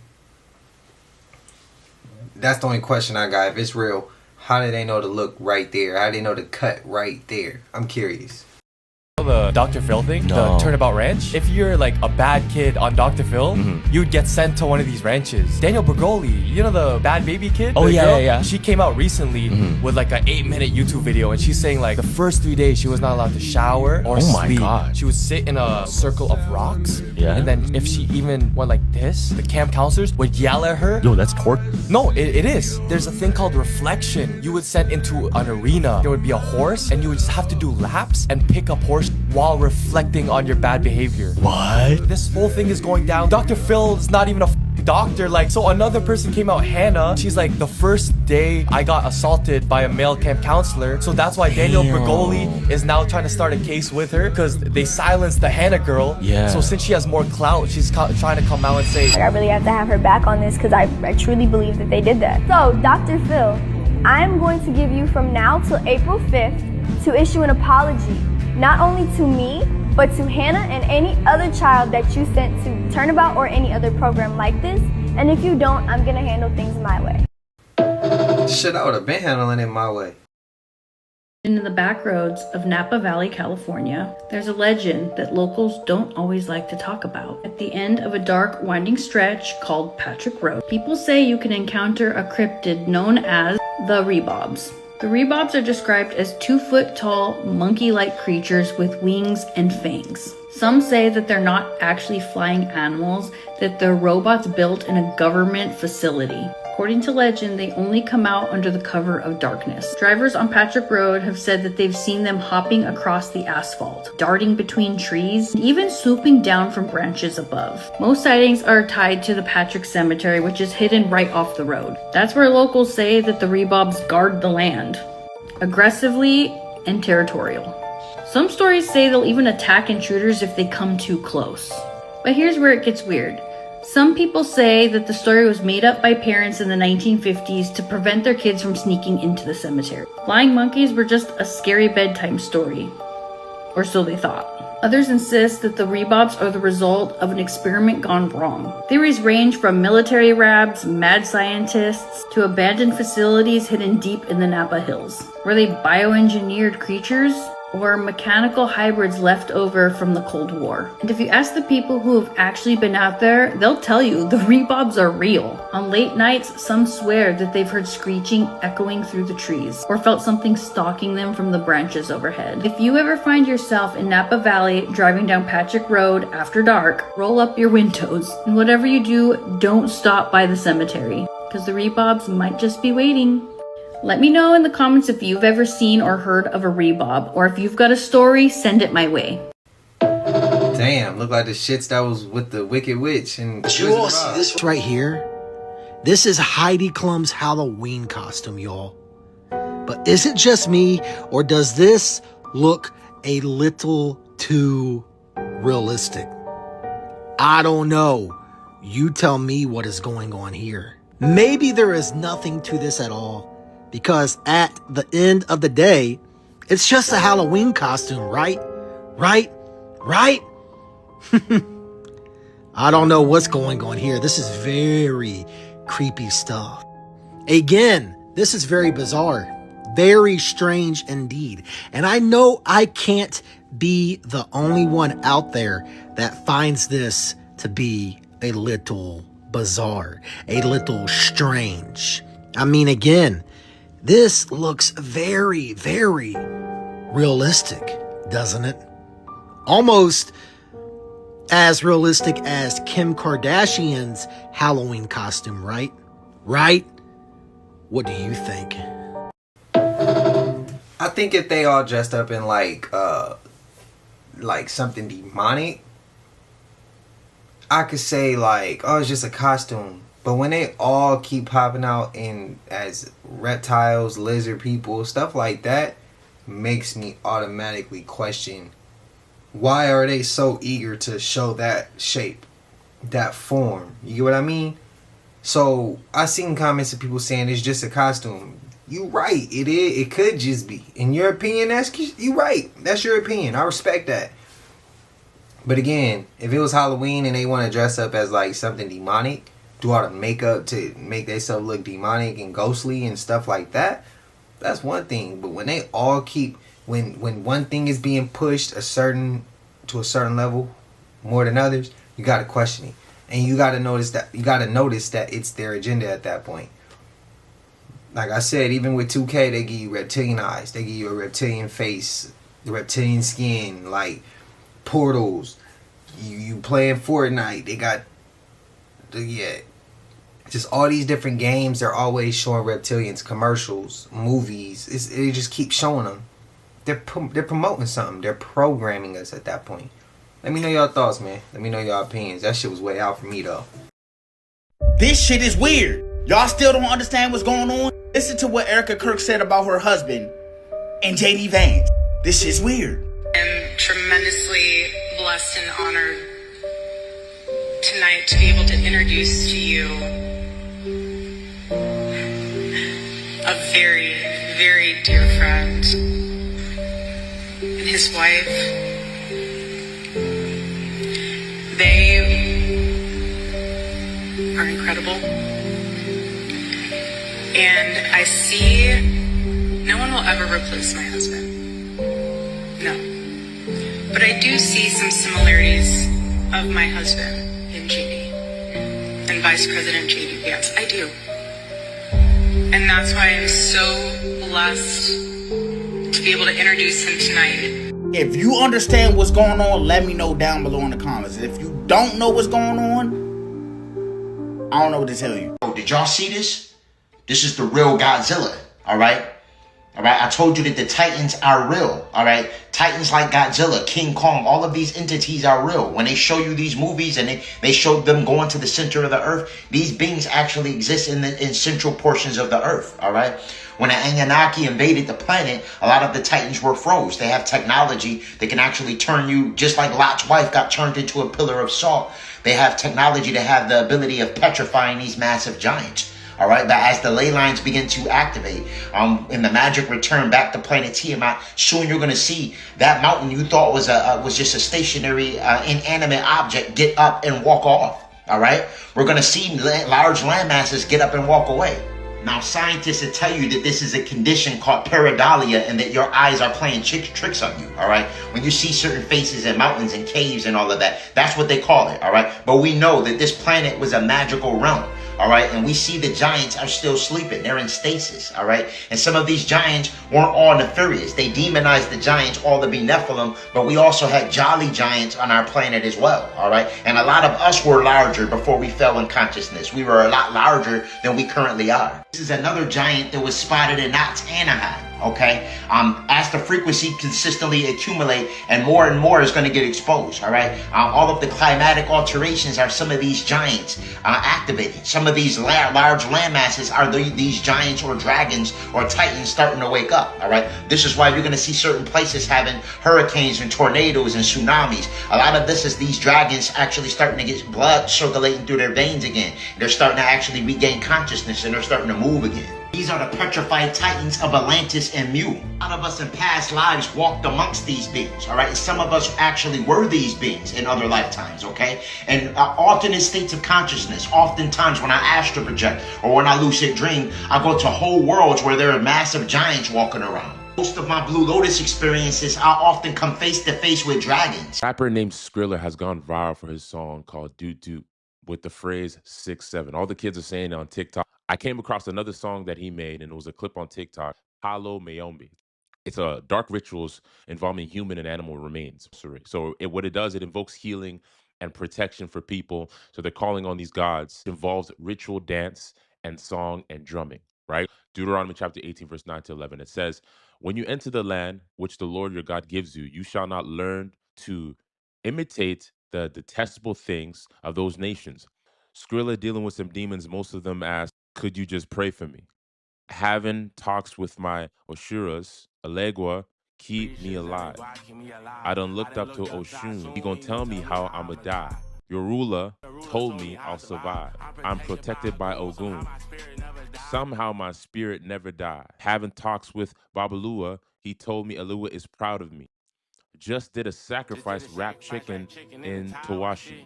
That's the only question I got. If it's real, how did they know to look right there? How did they know to cut right there? I'm curious. The Dr. Phil thing, the Turnabout Ranch. If you're like a bad kid on Dr. Phil, you'd get sent to one of these ranches. Daniel Bergoli, you know the bad baby kid? Oh, The yeah, girl? yeah. She came out recently with like an 8-minute YouTube video, and she's saying like the first 3 days she was not allowed to shower or Oh my sleep. God. She would sit in a circle of rocks. Yeah. And then if she even went like this, the camp counselors would yell at her. Yo, that's torture. No, it is. There's a thing called reflection. You would send into an arena. There would be a horse, and you would just have to do laps and pick up horse while reflecting on your bad behavior. What? This whole thing is going down. Dr. Phil is not even a doctor. Like, so another person came out, Hannah. She's like, the first day I got assaulted by a male camp counselor. So that's why Daniel Bergoli is now trying to start a case with her, because they silenced the Hannah girl. Yeah. So since she has more clout, she's trying to come out and say, I really have to have her back on this because I truly believe that they did that. So, Dr. Phil, I'm going to give you from now till April 5th to issue an apology, not only to me, but to Hannah and any other child that you sent to Turnabout or any other program like this. And if you don't, I'm gonna handle things my way. Shit, I would have been handling it my way. In the back roads of Napa Valley, California, there's a legend that locals don't always like to talk about. At the end of a dark, winding stretch called Patrick Road, people say you can encounter a cryptid known as the Rebobs. The Rebobs are described as 2-foot-tall, monkey-like creatures with wings and fangs. Some say that they're not actually flying animals, that they're robots built in a government facility. According to legend, they only come out under the cover of darkness. Drivers on Patrick Road have said that they've seen them hopping across the asphalt, darting between trees, and even swooping down from branches above. Most sightings are tied to the Patrick Cemetery, which is hidden right off the road. That's where locals say that the Rebobs guard the land, aggressively and territorial. Some stories say they'll even attack intruders if they come too close. But here's where it gets weird. Some people say that the story was made up by parents in the 1950s to prevent their kids from sneaking into the cemetery. Flying monkeys were just a scary bedtime story, or so they thought. Others insist that the Rebobs are the result of an experiment gone wrong. Theories range from military labs, mad scientists, to abandoned facilities hidden deep in the Napa Hills. Were they bioengineered creatures? Or mechanical hybrids left over from the Cold War? And if you ask the people who have actually been out there, they'll tell you the Rebobs are real. On late nights, some swear that they've heard screeching echoing through the trees, or felt something stalking them from the branches overhead. If you ever find yourself in Napa Valley driving down Patrick Road after dark, roll up your windows, and whatever you do, don't stop by the cemetery, because the Rebobs might just be waiting. Let me know in the comments if you've ever seen or heard of a Rebob, or if you've got a story, send it my way. Damn, look like the shits that was with the Wicked Witch and You all see this right here? This is Heidi Klum's Halloween costume, y'all. But is it just me, or does this look a little too realistic? I don't know. You tell me what is going on here. Maybe there is nothing to this at all, because at the end of the day, It's just a Halloween costume, right? Right? I don't know what's going on here. This is very creepy stuff. Again, this is very bizarre. Very strange indeed. And I know I can't be the only one out there that finds this to be a little bizarre, a little strange. I mean, again, this looks very, very realistic, doesn't it? Almost as realistic as Kim Kardashian's Halloween costume, right? Right? What do you think? I think if they all dressed up in like something demonic, I could say like, oh, it's just a costume. But when they all keep popping out in as reptiles, lizard people, stuff like that, makes me automatically question, why are they so eager to show that shape, that form? You get what I mean? So I seen comments of people saying it's just a costume. You right, it is. It could just be. In your opinion, you right. That's your opinion. I respect that. But again, if it was Halloween and they want to dress up as like something demonic, do all the makeup to make themselves look demonic and ghostly and stuff like that, that's one thing. But when they all keep, when one thing is being pushed to a certain level more than others, you got to question it. And you got to notice that it's their agenda at that point. Like I said, even with 2K, they give you reptilian eyes. They give you a reptilian face, the reptilian skin, like portals. You playing Fortnite, they got just all these different games. They're always showing reptilians, commercials, movies. They just keep showing them. They're promoting something. They're programming us at that point. Let me know your thoughts, man. Let me know your opinions. That shit was way out for me, though. This shit is weird. Y'all still don't understand what's going on? Listen to what Erica Kirk said about her husband and JD Vance. This shit's weird. I'm tremendously blessed and honored tonight to be able to introduce to you a very, very dear friend and his wife. They are incredible. And I see no one will ever replace my husband. No. But I do see some similarities of my husband in JD and Vice President JD Vance. I do. And that's why I'm so blessed to be able to introduce him tonight. If you understand what's going on, let me know down below in the comments. If you don't know what's going on, I don't know what to tell you. Did y'all see this? This is the real Godzilla, all right? All right, I told you that the Titans are real, all right? Titans like Godzilla, King Kong, all of these entities are real. When they show you these movies and they show them going to the center of the earth, these beings actually exist in central portions of the earth, all right? When the Anunnaki invaded the planet, a lot of the Titans were froze. They have technology that can actually turn you, just like Lot's wife got turned into a pillar of salt. They have technology to have the ability of petrifying these massive giants. All right, but as the ley lines begin to activate, in the magic return back to planet Tiamat, soon you're going to see that mountain you thought was just a stationary, inanimate object get up and walk off. All right, we're going to see large land masses get up and walk away. Now, scientists will tell you that this is a condition called pareidolia and that your eyes are playing tricks on you, all right? When you see certain faces in mountains and caves and all of that, that's what they call it, all right? But we know that this planet was a magical realm, all right? And we see the giants are still sleeping. They're in stasis, all right? And some of these giants weren't all nefarious. They demonized the giants all to be Nephilim, but we also had jolly giants on our planet as well, all right? And a lot of us were larger before we fell in consciousness. We were a lot larger than we currently are. This is another giant that was spotted in Knott's Anaheim, okay? As the frequency consistently accumulate and more is going to get exposed, all right? All of the climatic alterations are some of these giants activating. Some of these large land masses are these giants or dragons or titans starting to wake up, all right? This is why you're going to see certain places having hurricanes and tornadoes and tsunamis. A lot of this is these dragons actually starting to get blood circulating through their veins again. They're starting to actually regain consciousness and they're starting to move again. These are the petrified titans of Atlantis and Mu. A lot of us in past lives walked amongst these beings, all right? And some of us actually were these beings in other lifetimes, okay? And alternate states of consciousness. Oftentimes when I astral project or when I lucid dream, I go to whole worlds where there are massive giants walking around. Most of my Blue Lotus experiences, I often come face to face with dragons. A rapper named Skrilla has gone viral for his song called Doot Doot with the phrase 6'7". All the kids are saying it on TikTok. I came across another song that he made, and it was a clip on TikTok, Halo Mayombe. It's a dark rituals involving human and animal remains. So what it does, it invokes healing and protection for people. So they're calling on these gods. It involves ritual dance and song and drumming, right? Deuteronomy chapter 18, verse 9 to 11. It says, when you enter the land which the Lord your God gives you, you shall not learn to imitate the detestable things of those nations. Skrilla dealing with some demons, most of them ask, could you just pray for me? Having talks with my Oshuras, Alegua, keep me alive. I done looked up to Oshun. He gonna tell me how I'ma die. Your ruler told me I'll survive. I'm protected by Ogun. Somehow my spirit never died. Having talks with Babalua, he told me Alua is proud of me. Just did a sacrifice wrapped chicken in Tawashi.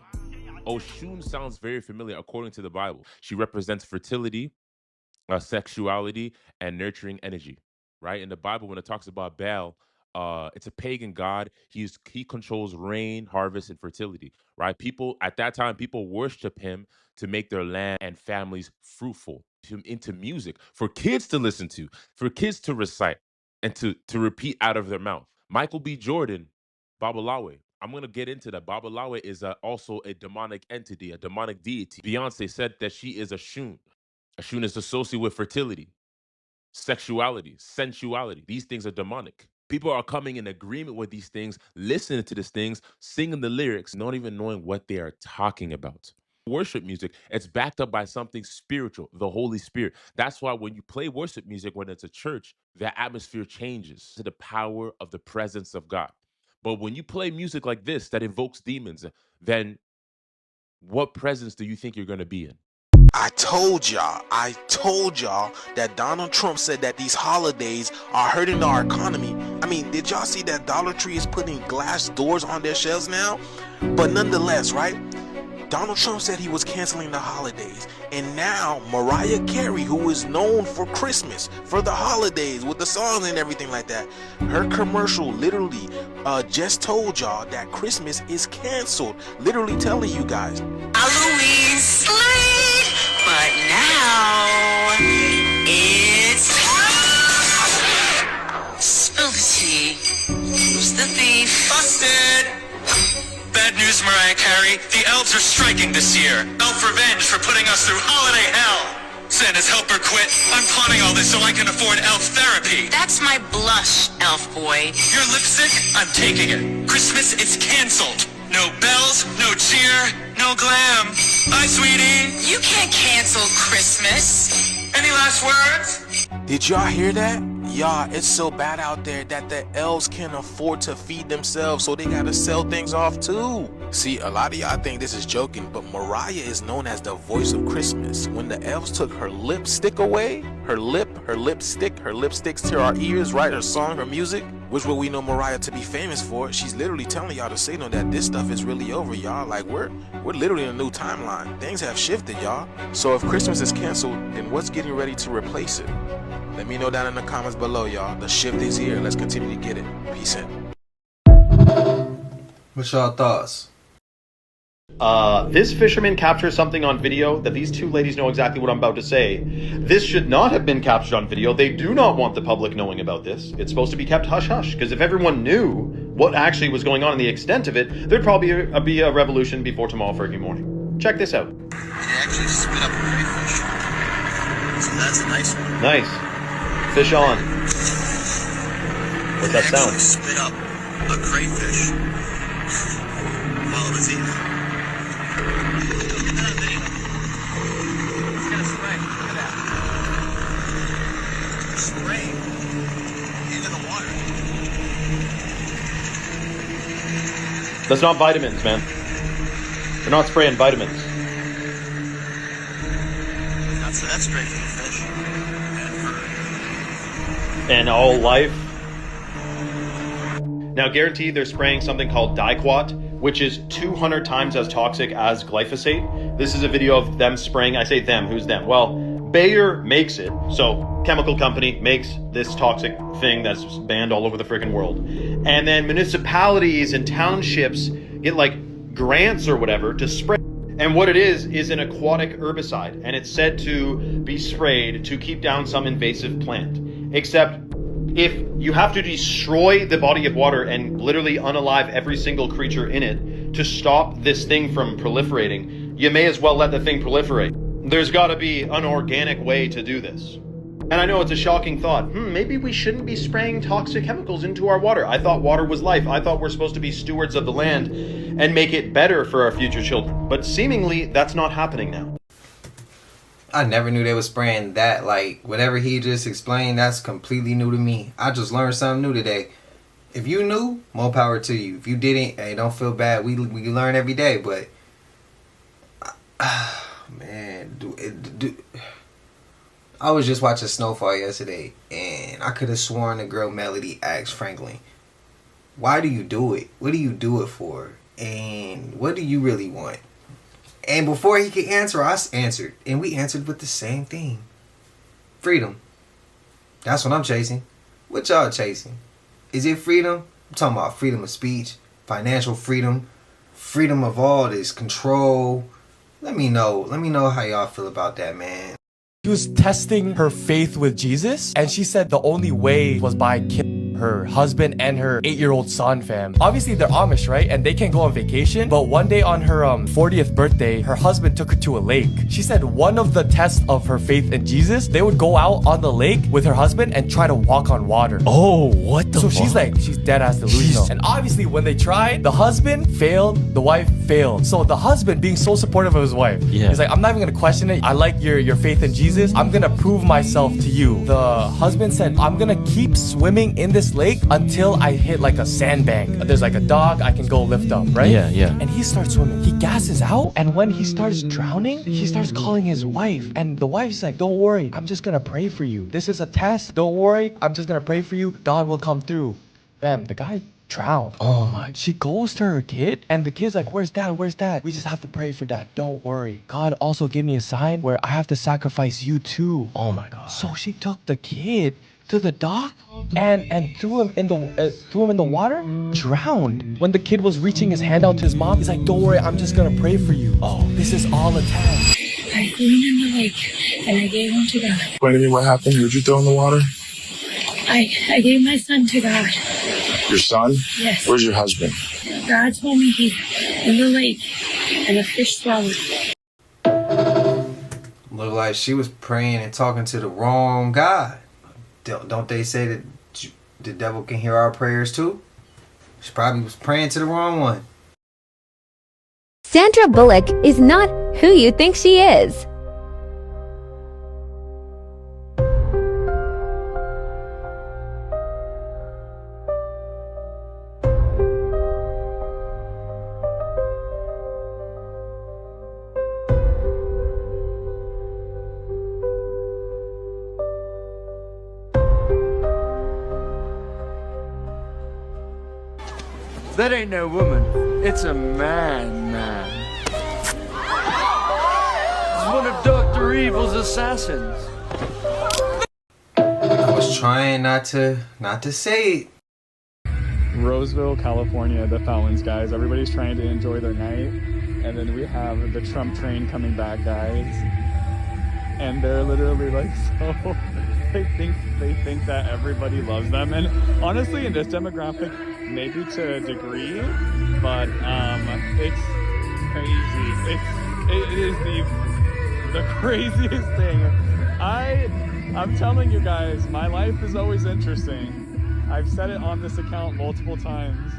Oshun sounds very familiar according to the Bible. She represents fertility, sexuality, and nurturing energy, right? In the Bible, when it talks about Baal, it's a pagan god. He controls rain, harvest, and fertility, right? People at that time, people worship him to make their land and families fruitful. Into music for kids to listen to, for kids to recite, and to repeat out of their mouth. Michael B. Jordan, Babalawe. I'm going to get into that. Babalawe is also a demonic entity, a demonic deity. Beyonce said that she is a Shun. A Shun is associated with fertility, sexuality, sensuality. These things are demonic. People are coming in agreement with these things, listening to these things, singing the lyrics, not even knowing what they are talking about. Worship music, it's backed up by something spiritual, the Holy Spirit. That's why when you play worship music, when it's a church, the atmosphere changes to the power of the presence of God. But when you play music like this that invokes demons, then what presence do you think you're going to be in? I told y'all that Donald Trump said that these holidays are hurting our economy. I mean, did y'all see that Dollar Tree is putting glass doors on their shelves now? But nonetheless, right? Donald Trump said he was canceling the holidays, and now Mariah Carey, who is known for Christmas, for the holidays with the songs and everything like that, her commercial literally just told y'all that Christmas is canceled, literally telling you guys. Halloween sleep, but now it's spill the tea. Who's the thief? Busted. Bad news, Mariah Carey. The elves are striking this year. Elf revenge for putting us through holiday hell. Santa's helper quit. I'm plotting all this so I can afford elf therapy. That's my blush, elf boy. Your lipstick? I'm taking it. Christmas is canceled. No bells, no cheer, no glam. Bye, sweetie. You can't cancel Christmas. Any last words? Did y'all hear that? Y'all, it's so bad out there that the elves can't afford to feed themselves, so they gotta sell things off too. See, a lot of y'all think this is joking, but Mariah is known as the voice of Christmas. When the elves took her lipstick away, her lipsticks to our ears, right? Her song, her music, which what we know Mariah to be famous for, she's literally telling y'all to signal that this stuff is really over, y'all. Like, we're literally in a new timeline. Things have shifted, y'all. So if Christmas is canceled, then what's getting ready to replace it? Let me know down in the comments below, y'all. The shift is here. Let's continue to get it. Peace in. What's y'all thoughts? This fisherman captures something on video that these two ladies know exactly what I'm about to say. This should not have been captured on video. They do not want the public knowing about this. It's supposed to be kept hush-hush, because if everyone knew what actually was going on and the extent of it, there'd probably be a revolution before tomorrow Fergie morning. Check this out. It actually spit up a crayfish. So that's a nice one. Nice. Fish on. What's that sound? It spit up a crayfish while it was eating. Look at that video. It's gonna spray. Look at that. Spray into the water. That's not vitamins, man. They're not spraying vitamins. That's straight from the fish. And for and all life. Now, guaranteed they're spraying something called diquat, which is 200 times as toxic as glyphosate. This is a video of them spraying. I say them, who's them? Well, Bayer makes it. So, chemical company makes this toxic thing that's banned all over the freaking world. And then municipalities and townships get like grants or whatever to spray. And what it is an aquatic herbicide. And it's said to be sprayed to keep down some invasive plant. Except if you have to destroy the body of water and literally unalive every single creature in it to stop this thing from proliferating, you may as well let the thing proliferate. There's got to be an organic way to do this. And I know it's a shocking thought. Maybe we shouldn't be spraying toxic chemicals into our water. I thought water was life. I thought we're supposed to be stewards of the land and make it better for our future children. But seemingly, that's not happening now. I never knew they was spraying that. Like, whatever he just explained, that's completely new to me. I just learned something new today. If you knew, more power to you. If you didn't, hey, don't feel bad. We learn every day, but... man, I was just watching Snowfall yesterday, and I could have sworn the girl Melody asked Franklin, why do you do it? What do you do it for? And what do you really want? And before he could answer, I answered. And we answered with the same thing. Freedom. That's what I'm chasing. What y'all chasing? Is it freedom? I'm talking about freedom of speech, financial freedom, freedom of all this, control. Let me know. Let me know how y'all feel about that, man. She was testing her faith with Jesus, and she said the only way was by killing her husband and her 8-year-old son, fam. Obviously, they're Amish, right? And they can't go on vacation. But one day on her 40th birthday, her husband took her to a lake. She said one of the tests of her faith in Jesus, they would go out on the lake with her husband and try to walk on water. Oh, what the So fuck? she's dead ass delusional. And obviously, when they tried, the husband failed, the wife failed. So the husband, being so supportive of his wife, he's like, I'm not even gonna question it. I like your faith in Jesus. I'm gonna prove myself to you. The husband said, I'm gonna keep swimming in this lake until I hit like a sandbank. There's like a dog I can go lift up, right? Yeah, yeah. And he starts swimming. He gasses out, and when he starts drowning, he starts calling his wife. And the wife's like, don't worry, I'm just gonna pray for you. This is a test. Don't worry, I'm just gonna pray for you. God will come through. Bam, the guy drowned. Oh my. She goes to her kid, and the kid's like, where's dad? Where's dad? We just have to pray for dad. Don't worry. God also gave me a sign where I have to sacrifice you too. Oh my God. So she took the kid to the dock and threw him in the water, drowned. When the kid was reaching his hand out to his mom, he's like, don't worry, I'm just gonna pray for you. Oh, this is all a test. I threw him in the lake and I gave him to God. Explain to me what happened. Who'd you throw in the water? I gave my son to God. Your son? Yes. Where's your husband? God told me he's in the lake and a fish swallowed him. Look like she was praying and talking to the wrong God. Don't they say that the devil can hear our prayers too? She probably was praying to the wrong one. Sandra Bullock is not who you think she is. That ain't no woman. It's a man. It's one of Dr. Evil's assassins. I was trying not to say it. Roseville, California, the Fountains, guys. Everybody's trying to enjoy their night. And then we have the Trump train coming back, guys. And they're literally like so... They think that everybody loves them. And honestly, in this demographic, maybe to a degree, but it's crazy. It is the craziest thing. I'm telling you guys, my life is always interesting. I've said it on this account multiple times,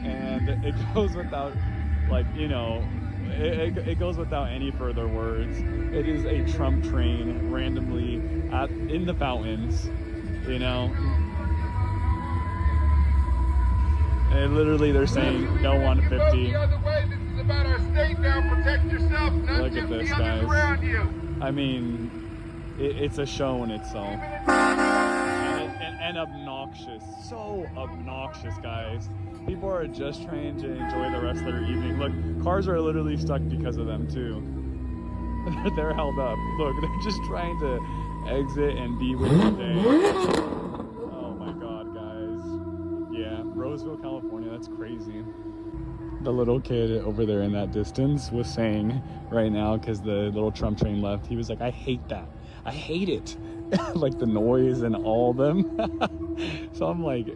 and it goes without, like, you know, it goes without any further words. It is a Trump train randomly in the Fountains, you know. And literally they're saying no 150. Look at this, guys. I mean, it's a show in itself. and obnoxious. So obnoxious, guys. People are just trying to enjoy the rest of their evening. Look, cars are literally stuck because of them too. They're held up. Look, they're just trying to exit and be with the day. Oh my god, guys. Yeah, Roseville, California, that's crazy. The little kid over there in that distance was saying right now, because the little Trump train left, he was like, I hate that. I hate it. Like the noise and all of them. So I'm like,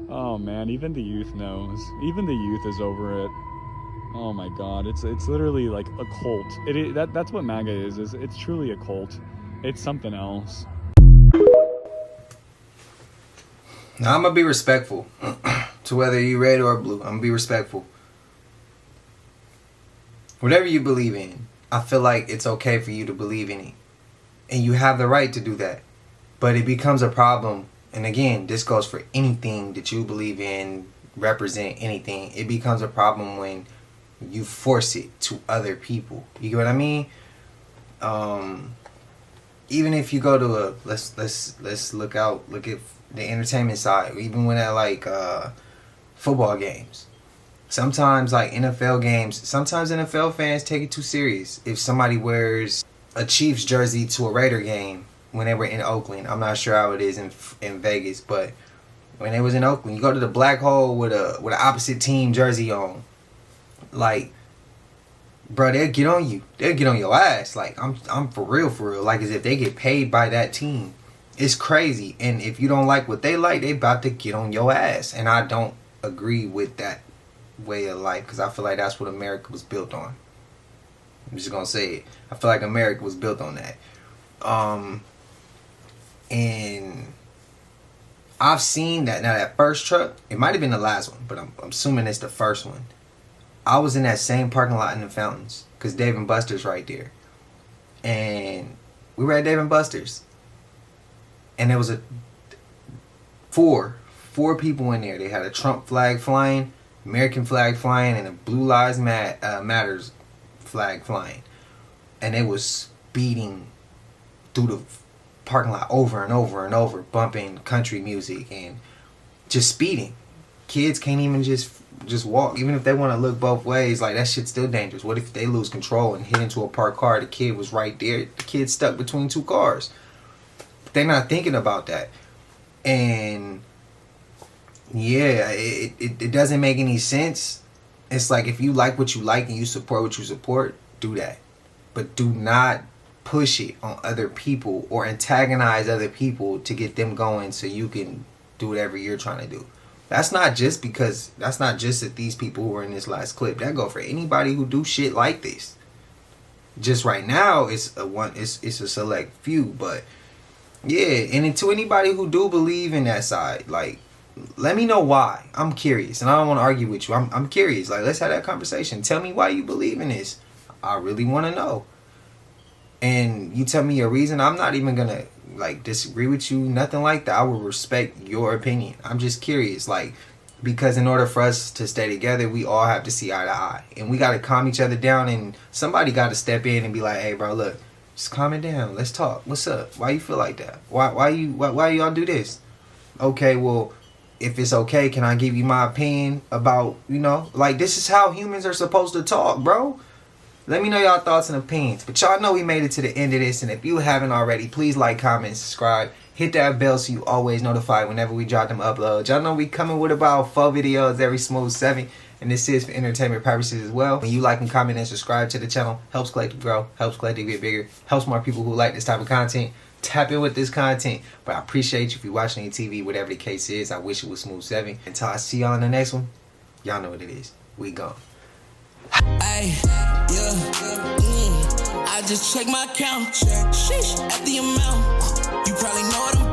oh man, even the youth knows. Even the youth is over it. Oh my god, it's literally like a cult. That's what MAGA is it's truly a cult. It's something else. Now I'm gonna be respectful to whether you red or blue. I'm gonna be respectful. Whatever you believe in, I feel like it's okay for you to believe in it. And you have the right to do that. But it becomes a problem. And again, this goes for anything that you believe in, represent anything. It becomes a problem when you force it to other people. You get what I mean? Even if you go to a let's look at the entertainment side. Even when at like football games. Sometimes like NFL games, sometimes NFL fans take it too serious. If somebody wears a Chiefs jersey to a Raider game when they were in Oakland, I'm not sure how it is in Vegas, but when they was in Oakland, you go to the black hole with an opposite team jersey on, like, bro, they'll get on you. They'll get on your ass. Like, I'm for real. Like, as if they get paid by that team. It's crazy. And if you don't like what they like, they about to get on your ass. And I don't agree with that way of life, because I feel like that's what America was built on. I'm just gonna say it. I feel like America was built on that. And I've seen that. Now that first truck, it might have been the last one, but I'm assuming it's the first one. I was in that same parking lot in the Fountains, because Dave & Buster's right there. And we were at Dave & Buster's. And there was four people in there. They had a Trump flag flying, American flag flying, and a Blue Lives Matters flag flying. And they was speeding through the parking lot over and over and over, bumping country music and just speeding. Kids can't even just walk. Even if they want to look both ways, like, that shit's still dangerous. What if they lose control and hit into a parked car? The kid was right there. The kid's stuck between two cars. They're not thinking about that. And yeah, it doesn't make any sense. It's like, if you like what you like and you support what you support, do that. But do not push it on other people or antagonize other people to get them going so you can do whatever you're trying to do. That's not just at these people who are in this last clip. That go for anybody who do shit like this. Just right now, it's a select few, but yeah. And to anybody who do believe in that side, like, let me know why. I'm curious, and I don't want to argue with you. I'm curious. Like, let's have that conversation. Tell me why you believe in this. I really want to know. And you tell me your reason. I'm not even gonna like disagree with you, nothing like that. I will respect your opinion. I'm just curious, like, because in order for us to stay together, we all have to see eye to eye, and we got to calm each other down, and somebody got to step in and be like, hey bro, look, just calm it down, let's talk, what's up, why you feel like that, why y'all do this? Okay, well, if it's okay, can I give you my opinion about, like, this is how humans are supposed to talk, bro. Let me know y'all thoughts and opinions. But y'all know we made it to the end of this. And if you haven't already, please like, comment, subscribe. Hit that bell so you always notified whenever we drop them uploads. Y'all know we coming with about 4 videos every smooth 7. And this is for entertainment purposes as well. When you like and comment and subscribe to the channel, helps Collective grow, helps Collective get bigger, helps more people who like this type of content tap in with this content. But I appreciate you if you're watching on TV, whatever the case is. I wish it was smooth 7. Until I see y'all in the next one, y'all know what it is. We gone. Ay, yeah, I just check my account. Sheesh, at the amount. You probably know what I'm